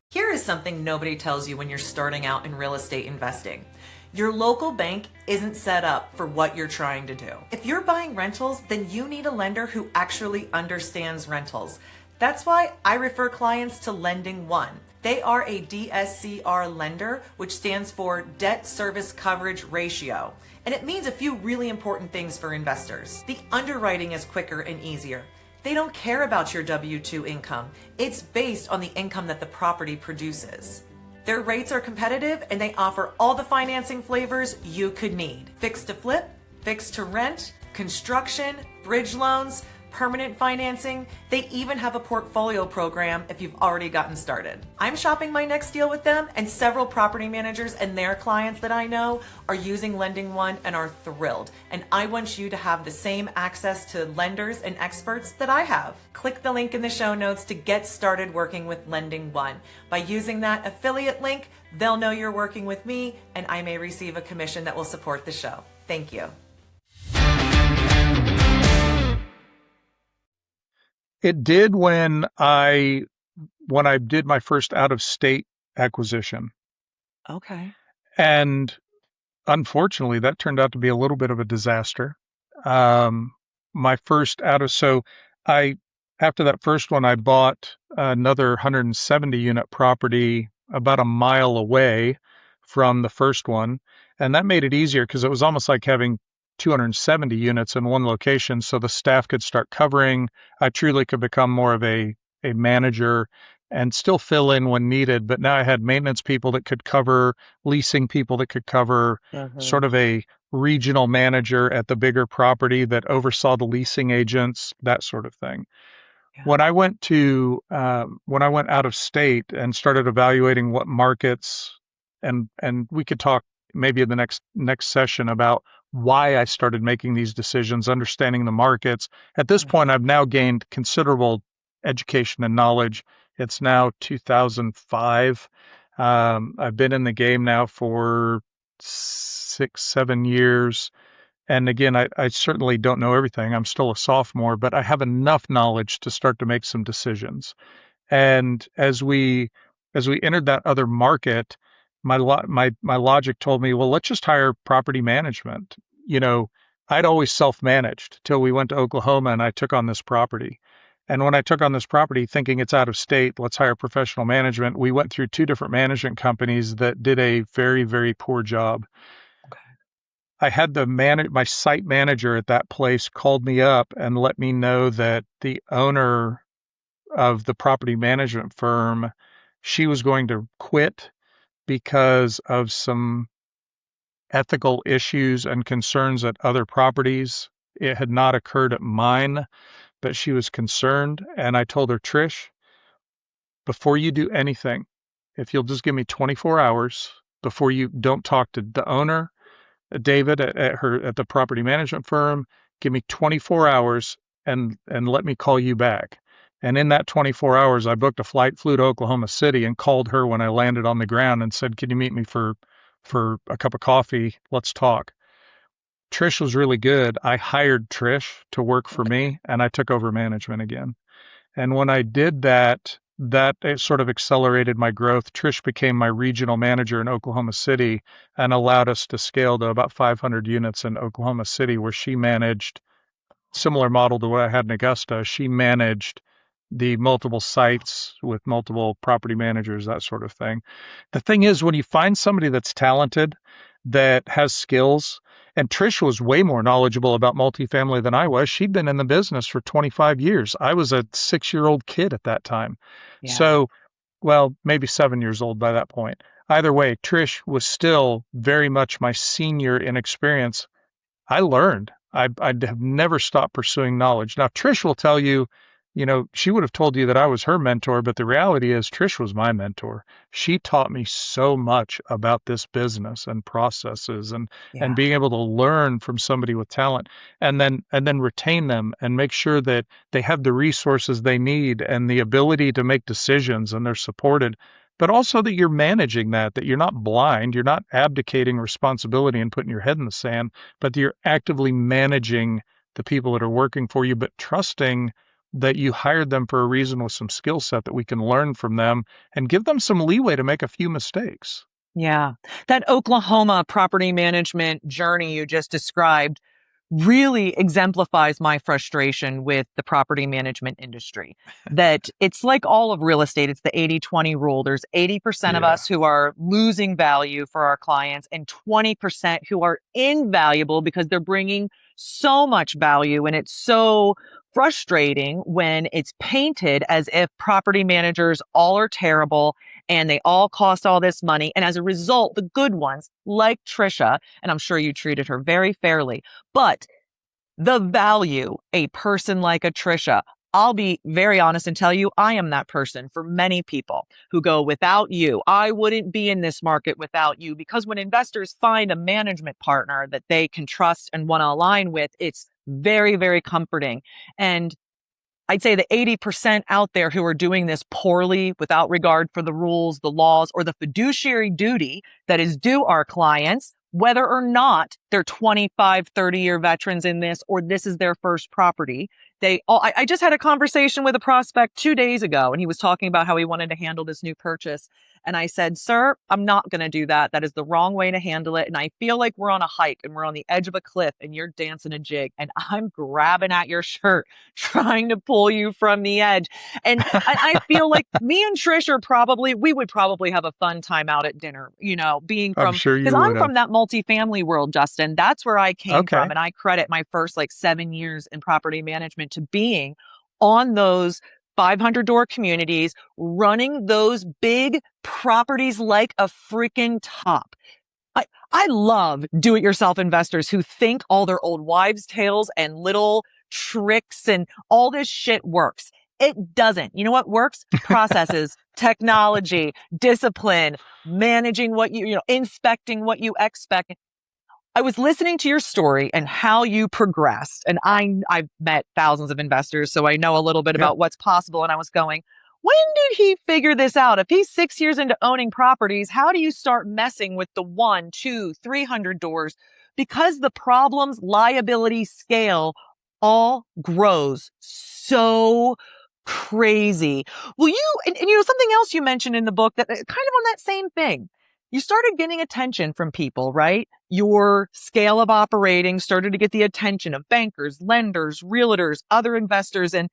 Here is something nobody tells you when you're starting out in real estate investing. Your local bank isn't set up for what you're trying to do. If you're buying rentals, then you need a lender who actually understands rentals. That's why I refer clients to Lending One. They are a DSCR lender, which stands for Debt Service Coverage Ratio. And it means a few really important things for investors. The underwriting is quicker and easier. They don't care about your W-2 income. It's based on the income that the property produces. Their rates are competitive and they offer all the financing flavors you could need. Fixed to flip, fixed to rent, construction, bridge loans, permanent financing. They even have a portfolio program if you've already gotten started. I'm shopping my next deal with them, and several property managers and their clients that I know are using Lending One and are thrilled. And I want you to have the same access to lenders and experts that I have. Click the link in the show notes to get started working with Lending One. By using that affiliate link, they'll know you're working with me, and I may receive a commission that will support the show. Thank you. it did when I did my first out of state acquisition. Okay. And unfortunately, that turned out to be a little bit of a disaster. Um, my first out of, so I, after that first one, I bought another 170 unit property about a mile away from the first one. And that made it easier because it was almost like having 270 units in one location. So the staff could start covering. I truly could become more of a manager. and still fill in when needed. But now I had maintenance people that could cover, leasing people that could cover, Mm-hmm. sort of a regional manager at the bigger property that oversaw the leasing agents, that sort of thing. Yeah. When I went out of state and started evaluating what markets, and we could talk maybe in the next session about why I started making these decisions, understanding the markets. At this point, Mm-hmm. I've now gained considerable education and knowledge. It's now 2005. I've been in the game now for 6, 7 years. And again, I certainly don't know everything. I'm still a sophomore, but I have enough knowledge to start to make some decisions. And as we entered that other market, my logic told me, well, let's just hire property management. You know, I'd always self-managed till we went to Oklahoma and I took on this property. And when I took on this property, thinking it's out of state, let's hire professional management. We went through two different management companies that did a very, very poor job. Okay. I had my site manager at that place called me up and let me know that the owner of the property management firm, she was going to quit because of some ethical issues and concerns at other properties. It had not occurred at mine, but she was concerned. And I told her, Trish, before you do anything, if you'll just give me 24 hours before you don't talk to the owner, David at the property management firm, give me 24 hours and let me call you back. And in that 24 hours, I booked a flight, flew to Oklahoma City, and called her when I landed on the ground and said, "Can you meet me for a cup of coffee? Let's talk." Trish was really good. I hired Trish to work for Okay. me, and I took over management again. And when I did that, that it sort of accelerated my growth. Trish became my regional manager in Oklahoma City and allowed us to scale to about 500 units in Oklahoma City, where she managed similar model to what I had in Augusta. She managed the multiple sites with multiple property managers, that sort of thing. The thing is, when you find somebody that's talented, that has skills, and Trish was way more knowledgeable about multifamily than I was. She'd been in the business for 25 years. I was a 6-year-old kid at that time. Yeah. So, well, maybe 7 years old by that point. Either way, Trish was still very much my senior in experience. I learned. I'd have never stopped pursuing knowledge. Now, Trish will tell you, she would have told you that I was her mentor, but the reality is Trish was my mentor. She taught me so much about this business and processes and Yeah. being able to learn from somebody with talent and then retain them and make sure that they have the resources they need and the ability to make decisions and they're supported, but also that you're managing that you're not blind, you're not abdicating responsibility and putting your head in the sand, but you're actively managing the people that are working for you, but trusting that you hired them for a reason with some skill set that we can learn from them and give them some leeway to make a few mistakes. Yeah. That Oklahoma property management journey you just described really exemplifies my frustration with the property management industry. That it's like all of real estate, it's the 80-20 rule. There's 80% of Yeah. us who are losing value for our clients and 20% who are invaluable because they're bringing so much value. And it's so frustrating when it's painted as if property managers all are terrible and they all cost all this money. And as a result, the good ones, like Trisha, and I'm sure you treated her very fairly, but the value a person like a Trisha, I'll be very honest and tell you, I am that person for many people who go, without you, I wouldn't be in this market without you. Because when investors find a management partner that they can trust and want to align with, it's very, very comforting. And I'd say the 80% out there who are doing this poorly without regard for the rules, the laws, or the fiduciary duty that is due our clients, whether or not they're 25, 30-year veterans in this, or this is their first property. I just had a conversation with a prospect 2 days ago, and he was talking about how he wanted to handle this new purchase. And I said, sir, I'm not going to do that. That is the wrong way to handle it. And I feel like we're on a hike and we're on the edge of a cliff and you're dancing a jig and I'm grabbing at your shirt trying to pull you from the edge. And I feel like me and Trish we would probably have a fun time out at dinner, being I'm from, sure because you I'm would from have. that multifamily world, Justin. That's where I came from. Okay. And I credit my first like 7 years in property management to being on those 500 door communities, running those big properties like a freaking top. I love do-it-yourself investors who think all their old wives' tales and little tricks and all this shit works. It doesn't. You know what works? Processes, technology, discipline, managing what inspecting what you expect. I was listening to your story and how you progressed, and I've met thousands of investors, so I know a little bit Yeah. about what's possible. And I was going, when did he figure this out? If he's 6 years into owning properties, how do you start messing with the 1, 2, 300 doors? Because the problems, liability, scale all grows so crazy. Will you, and something else you mentioned in the book that kind of on that same thing. You started getting attention from people, right? Your scale of operating started to get the attention of bankers, lenders, realtors, other investors. And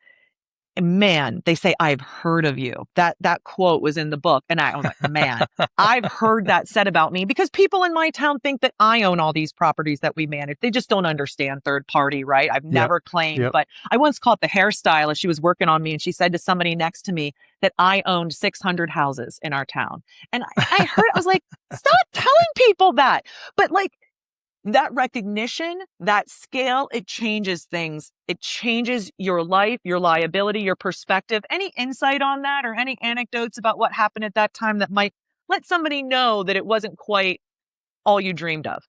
man, they say, I've heard of you. That quote was in the book. And I was like, man, I've heard that said about me because people in my town think that I own all these properties that we manage. They just don't understand third party, right? I've never claimed, but I once caught the hairstylist. She was working on me and she said to somebody next to me that I owned 600 houses in our town. And I heard, I was like, stop telling people that. But like, that recognition, that scale, it changes things. It changes your life, your liability, your perspective. Any insight on that or any anecdotes about what happened at that time that might let somebody know that it wasn't quite all you dreamed of?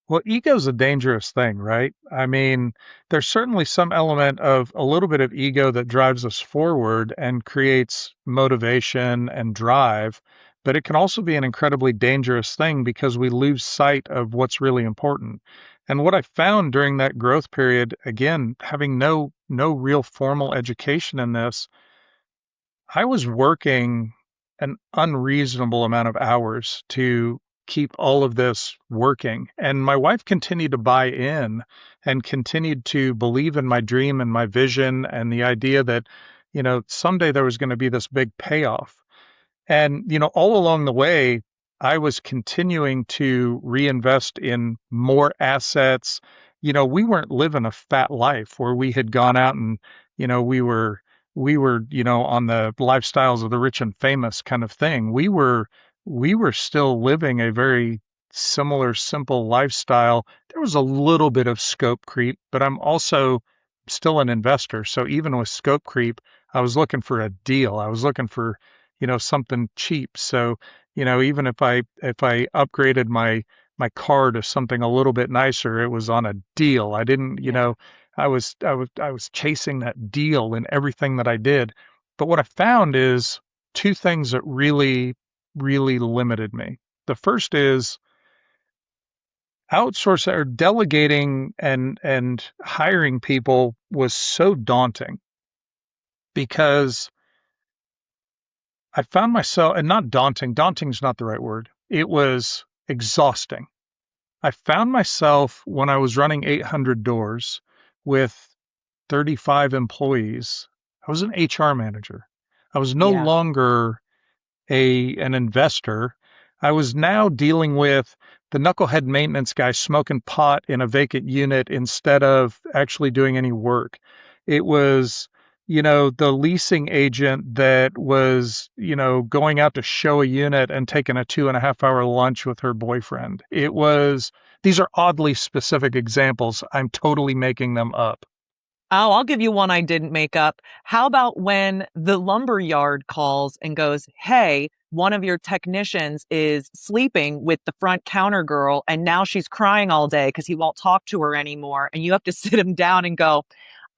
Well, ego's a dangerous thing, right? I mean, there's certainly some element of a little bit of ego that drives us forward and creates motivation and drive, but it can also be an incredibly dangerous thing because we lose sight of what's really important. And what I found during that growth period, again, having no real formal education in this, I was working an unreasonable amount of hours to keep all of this working. And my wife continued to buy in and continued to believe in my dream and my vision and the idea that, someday there was going to be this big payoff. And, all along the way, I was continuing to reinvest in more assets. We weren't living a fat life where we had gone out and, we were, on the lifestyles of the rich and famous kind of thing. We were still living a very similar, simple lifestyle. There was a little bit of scope creep, but I'm also still an investor. So even with scope creep, I was looking for a deal. I was looking for, something cheap. So, even if I upgraded my car to something a little bit nicer, it was on a deal. I didn't, I was chasing that deal in everything that I did. But what I found is two things that really, really limited me. The first is outsourcing or delegating and hiring people was so daunting because I found myself, and not daunting is not the right word. It was exhausting. I found myself when I was running 800 doors with 35 employees, I was an HR manager. I was no Yeah. longer an investor. I was now dealing with the knucklehead maintenance guy smoking pot in a vacant unit instead of actually doing any work. It was, the leasing agent that was, going out to show a unit and taking a 2.5 hour lunch with her boyfriend. These are oddly specific examples. I'm totally making them up. Oh, I'll give you one I didn't make up. How about when the lumber yard calls and goes, hey, one of your technicians is sleeping with the front counter girl and now she's crying all day because he won't talk to her anymore. And you have to sit him down and go,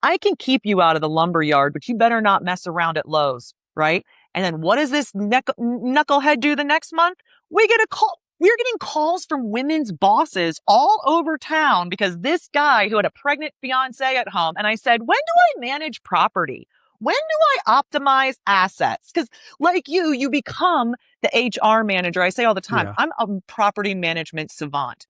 I can keep you out of the lumber yard, but you better not mess around at Lowe's, right? And then what does this knucklehead do the next month? We get a call. We're getting calls from women's bosses all over town because this guy who had a pregnant fiance at home. And I said, when do I manage property? When do I optimize assets? Because like you become the HR manager. I say all the time, Yeah. I'm a property management savant.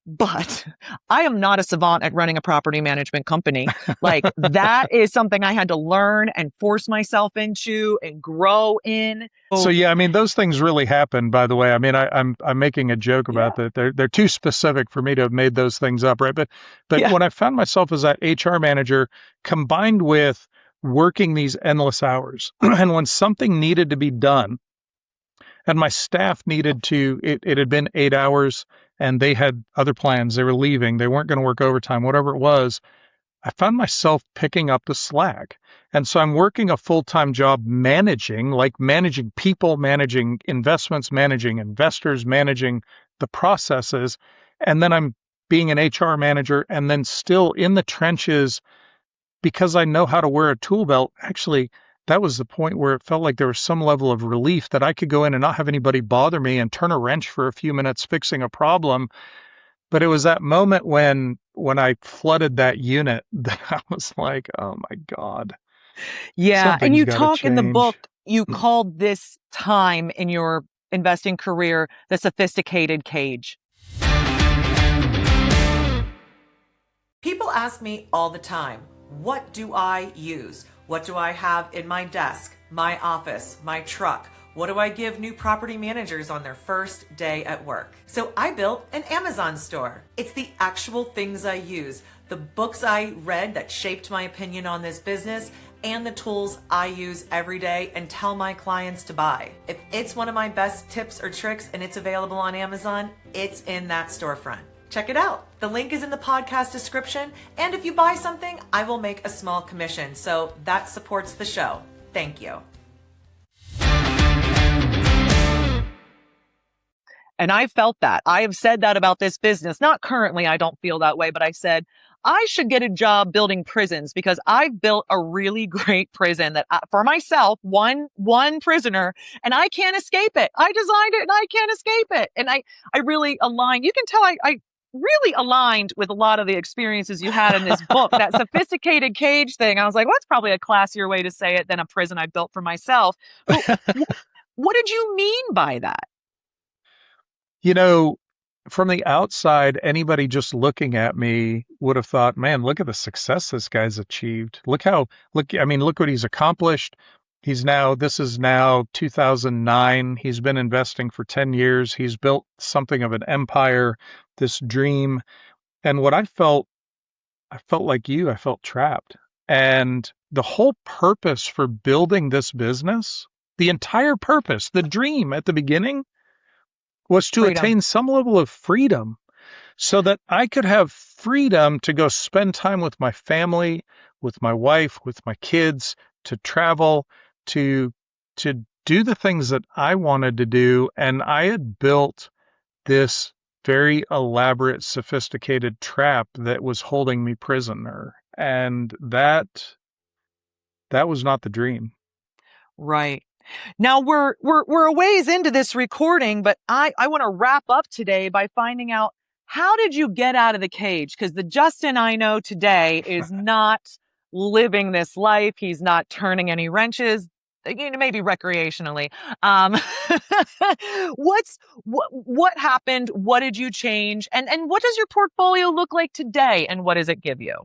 But I am not a savant at running a property management company. Like that is something I had to learn and force myself into and grow in. So yeah, I mean those things really happen. By the way, I mean I'm making a joke about that. They're too specific for me to have made those things up, right? But Yeah. when I found myself as that HR manager, combined with working these endless hours. And when something needed to be done, and my staff needed to, it had been 8 hours and they had other plans. They were leaving. They weren't going to work overtime, whatever it was. I found myself picking up the slack. And so I'm working a full-time job managing, like managing people, managing investments, managing investors, managing the processes. And then I'm being an HR manager and then still in the trenches because I know how to wear a tool belt. Actually, that was the point where it felt like there was some level of relief that I could go in and not have anybody bother me and turn a wrench for a few minutes fixing a problem. But it was that moment when I flooded that unit that I was like, oh my God, Yeah. And something's you got to talk in the change. book, you called this time in your investing career the sophisticated cage. People ask me all the time, what do I use? What do I have in my desk, my office, my truck? What do I give new property managers on their first day at work? So I built an Amazon store. It's the actual things I use, the books I read that shaped my opinion on this business, and the tools I use every day and tell my clients to buy. If it's one of my best tips or tricks and it's available on Amazon, it's in that storefront. Check it out. The link is in the podcast description. And if you buy something, I will make a small commission. So that supports the show. Thank you. And I felt that. I have said that about this business. Not currently, I don't feel that way, but I said, I should get a job building prisons because I've built a really great prison that for myself, one prisoner, and I can't escape it. I designed it and I can't escape it. And I really align. You can tell I really aligned with a lot of the experiences you had in this book, that sophisticated cage thing. I was like, well, that's probably a classier way to say it than a prison I built for myself. But what did you mean by that? You know, from the outside, anybody just looking at me would have thought, man, look at the success this guy's achieved. I mean, look what he's accomplished. This is now 2009. He's been investing for 10 years. He's built something of an empire, this dream. And I felt like I felt trapped. And the whole purpose for building this business, the entire purpose, the dream at the beginning was to Freedom. attain some level of freedom so that I could have freedom to go spend time with my family, with my wife, with my kids, to travel, to do the things that I wanted to do. And I had built this very elaborate, sophisticated trap that was holding me prisoner. And that was not the dream. Right. Now we're a ways into this recording, but I want to wrap up today by finding out, how did you get out of the cage? Because the Justin I know today is not living this life. He's not turning any wrenches, maybe recreationally. Um, what happened? What did you change? And what does your portfolio look like today? And what does it give you?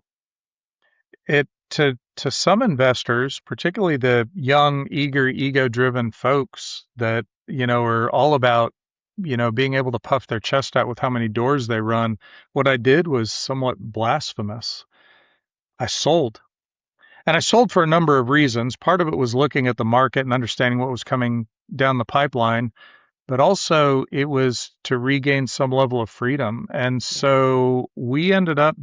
It to some investors, particularly the young, eager, ego-driven folks that, are all about, being able to puff their chest out with how many doors they run, what I did was somewhat blasphemous. I sold. And I sold for a number of reasons. Part of it was looking at the market and understanding what was coming down the pipeline, but also it was to regain some level of freedom. And so we ended up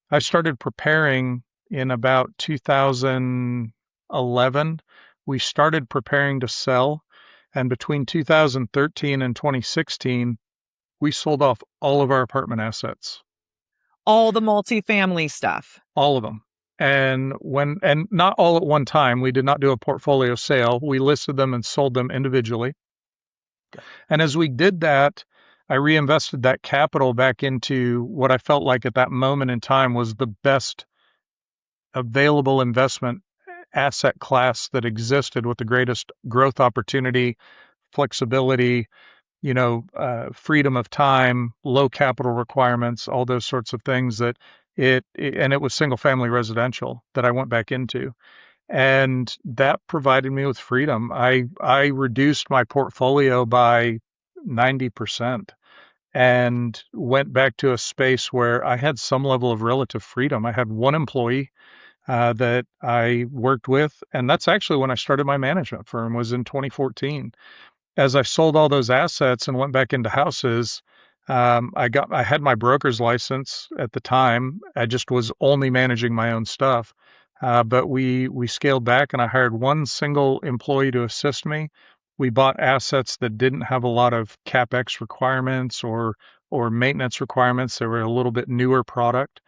I started preparing in about 2011. We started preparing to sell. And between 2013 and 2016, we sold off all of our apartment assets. All the multifamily stuff. All of them. And not all at one time. We did not do a portfolio sale. We listed them and sold them individually. And as we did that, I reinvested that capital back into what I felt like at that moment in time was the best available investment asset class that existed with the greatest growth opportunity, flexibility, freedom of time, low capital requirements, all those sorts of things and it was single family residential that I went back into. And that provided me with freedom. I reduced my portfolio by 90% and went back to a space where I had some level of relative freedom. I had one employee. that I worked with. And that's actually when I started my management firm, was in 2014. As I sold all those assets and went back into houses, I had my broker's license at the time. I just was only managing my own stuff. But we scaled back, and I hired one single employee to assist me. We bought assets that didn't have a lot of capex requirements or maintenance requirements. They were a little bit newer product.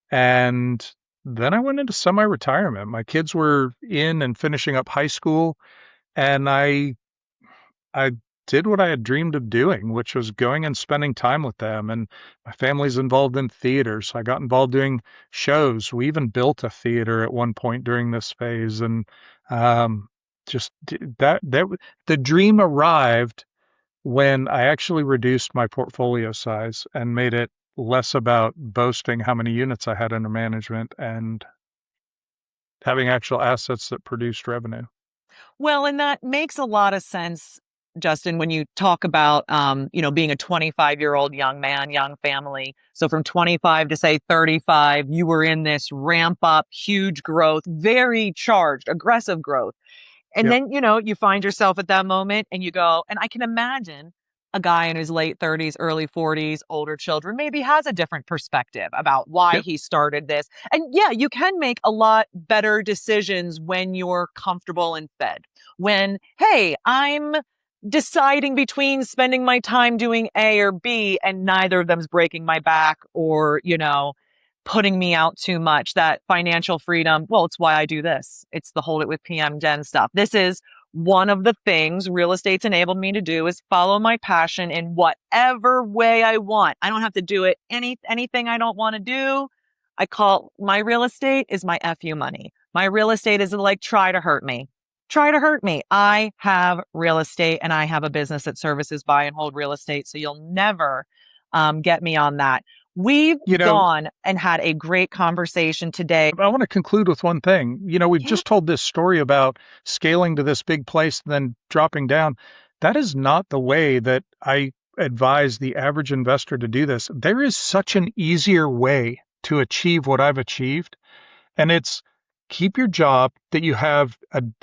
And then I went into semi-retirement. My kids were in and finishing up high school, and I did what I had dreamed of doing, which was going and spending time with them. And my family's involved in theater, so I got involved doing shows. We even built a theater at one point during this phase, and um, the dream arrived when I actually reduced my portfolio size and made it less about boasting how many units I had under management and having actual assets that produced revenue. Well, and that makes a lot of sense, Justin, when you talk about, being a 25-year-old young man, young family. So from 25 to say 35, you were in this ramp up, huge growth, very charged, aggressive growth. And Yep. then, you find yourself at that moment and you go, and I can imagine a guy in his late 30s, early 40s, older children, maybe has a different perspective about why Yep. he started this. And yeah, you can make a lot better decisions when you're comfortable and fed. When, hey, I'm deciding between spending my time doing A or B and neither of them's breaking my back or, putting me out too much. That financial freedom, well, it's why I do this. It's the Hold It with PM Jen stuff. This is one of the things real estate's enabled me to do, is follow my passion in whatever way I want. I don't have to do it anything I don't want to do. I call my real estate is my FU money. My real estate is like, try to hurt me. Try to hurt me. I have real estate and I have a business that services buy and hold real estate. So you'll never get me on that. We've You know, gone and had a great conversation today. I want to conclude with one thing. We've Yeah. just told this story about scaling to this big place and then dropping down. That is not the way that I advise the average investor to do this. There is such an easier way to achieve what I've achieved, and it's keep your job that you have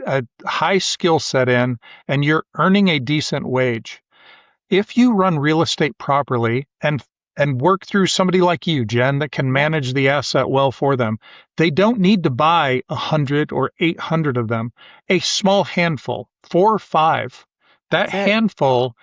a high skill set in and you're earning a decent wage. If you run real estate properly and work through somebody like you, Jen, that can Yep. manage the asset well for them, they don't need to buy 100 or 800 of them. A small handful, 4 or 5, that That's it. handful,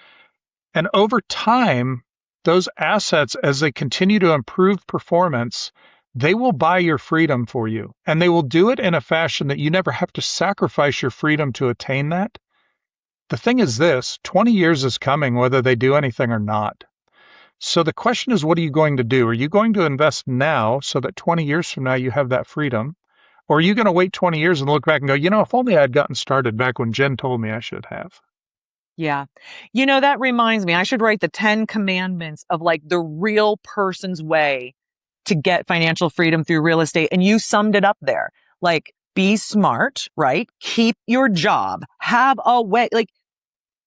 and over time, those assets, as they continue to improve performance, they will buy your freedom for you. And they will do it in a fashion that you never have to sacrifice your freedom to attain that. The thing is this, 20 years is coming whether they do anything or not. So the question is, what are you going to do? Are you going to invest now so that 20 years from now you have that freedom? Or are you going to wait 20 years and look back and go, if only I had gotten started back when Jen told me I should have? Yeah. That reminds me, I should write the 10 commandments of like the real person's way to get financial freedom through real estate. And you summed it up there. Like, be smart, right? Keep your job, have a way. Like,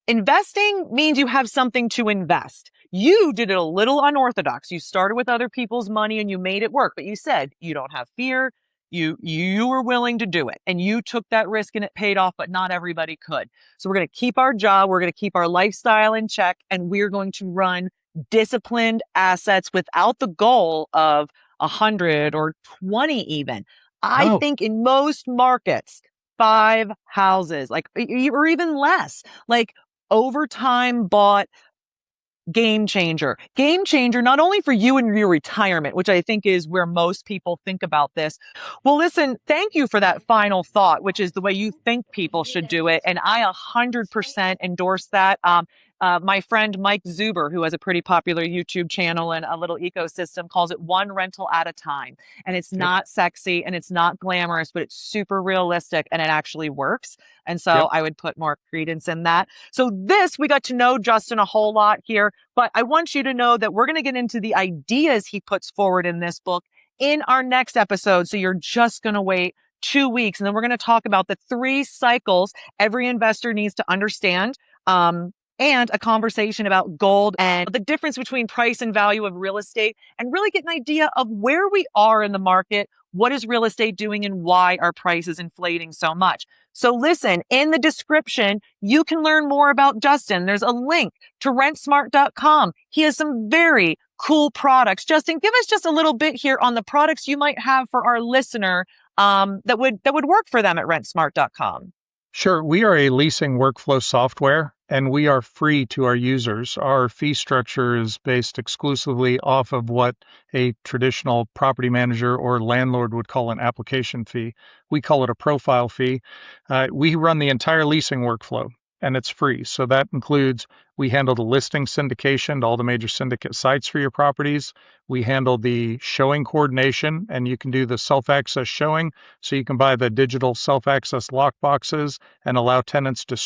investing means you have something to invest. You did it a little unorthodox. You started with other people's money and you made it work, but you said you don't have fear. You were willing to do it and you took that risk and it paid off, but not everybody could. So we're going to keep our job. We're going to keep our lifestyle in check and we're going to run disciplined assets without the goal of 100 or 20 even. I No. think in most markets, 5 houses, like, or even less, like overtime bought game changer. Game changer, not only for you and your retirement, which I think is where most people think about this. Well, listen, thank you for that final thought, which is the way you think people should do it. And I 100% endorse that. My friend Mike Zuber, who has a pretty popular YouTube channel and a little ecosystem, calls it one rental at a time. And it's Yep. not sexy and it's not glamorous, but it's super realistic and it actually works. And so Yep. I would put more credence in that. So we got to know Justin a whole lot here, but I want you to know that we're going to get into the ideas he puts forward in this book in our next episode. So you're just going to wait 2 weeks. And then we're going to talk about the 3 cycles every investor needs to understand. and a conversation about gold and the difference between price and value of real estate, and really get an idea of where we are in the market, what is real estate doing, and why are prices inflating so much. So listen, in the description, you can learn more about Justin. There's a link to rentsmart.com. He has some very cool products. Justin, give us just a little bit here on the products you might have for our listener that would work for them at rentsmart.com. Sure. We are a leasing workflow software, and we are free to our users. Our fee structure is based exclusively off of what a traditional property manager or landlord would call an application fee. We call it a profile fee. We run the entire leasing workflow, and it's free. So that includes we handle the listing syndication to all the major syndicate sites for your properties. We handle the showing coordination, and you can do the self-access showing. So you can buy the digital self-access lock boxes and allow tenants to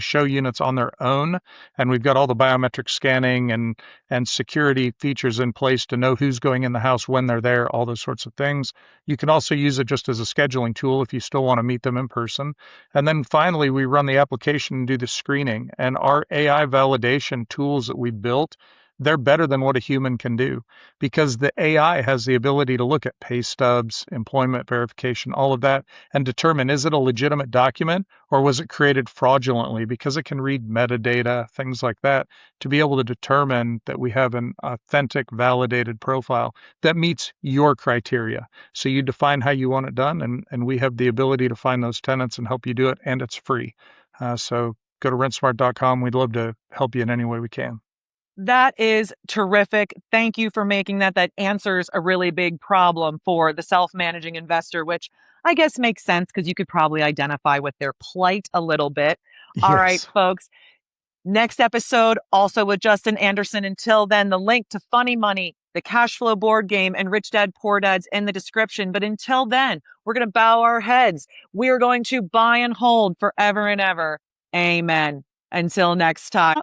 show units on their own. And we've got all the biometric scanning and security features in place to know who's going in the house when they're there, all those sorts of things. You can also use it just as a scheduling tool if you still want to meet them in person. And then finally, we run the application and do the screening. And our AI validation tools that we built, they're better than what a human can do, because the AI has the ability to look at pay stubs, employment verification, all of that, and determine, is it a legitimate document or was it created fraudulently? Because it can read metadata, things like that, to be able to determine that we have an authentic, validated profile that meets your criteria. So you define how you want it done, and we have the ability to find those tenants and help you do it, and it's free. So go to rentsmart.com. We'd love to help you in any way we can. That is terrific. Thank you for making that. That answers a really big problem for the self-managing investor, which I guess makes sense because you could probably identify with their plight a little bit. All right, Yes. folks. Next episode, also with Justin Anderson. Until then, the link to Funny Money, the Cashflow board game, and Rich Dad Poor Dad's in the description. But until then, we're going to bow our heads. We are going to buy and hold forever and ever. Amen. Until next time.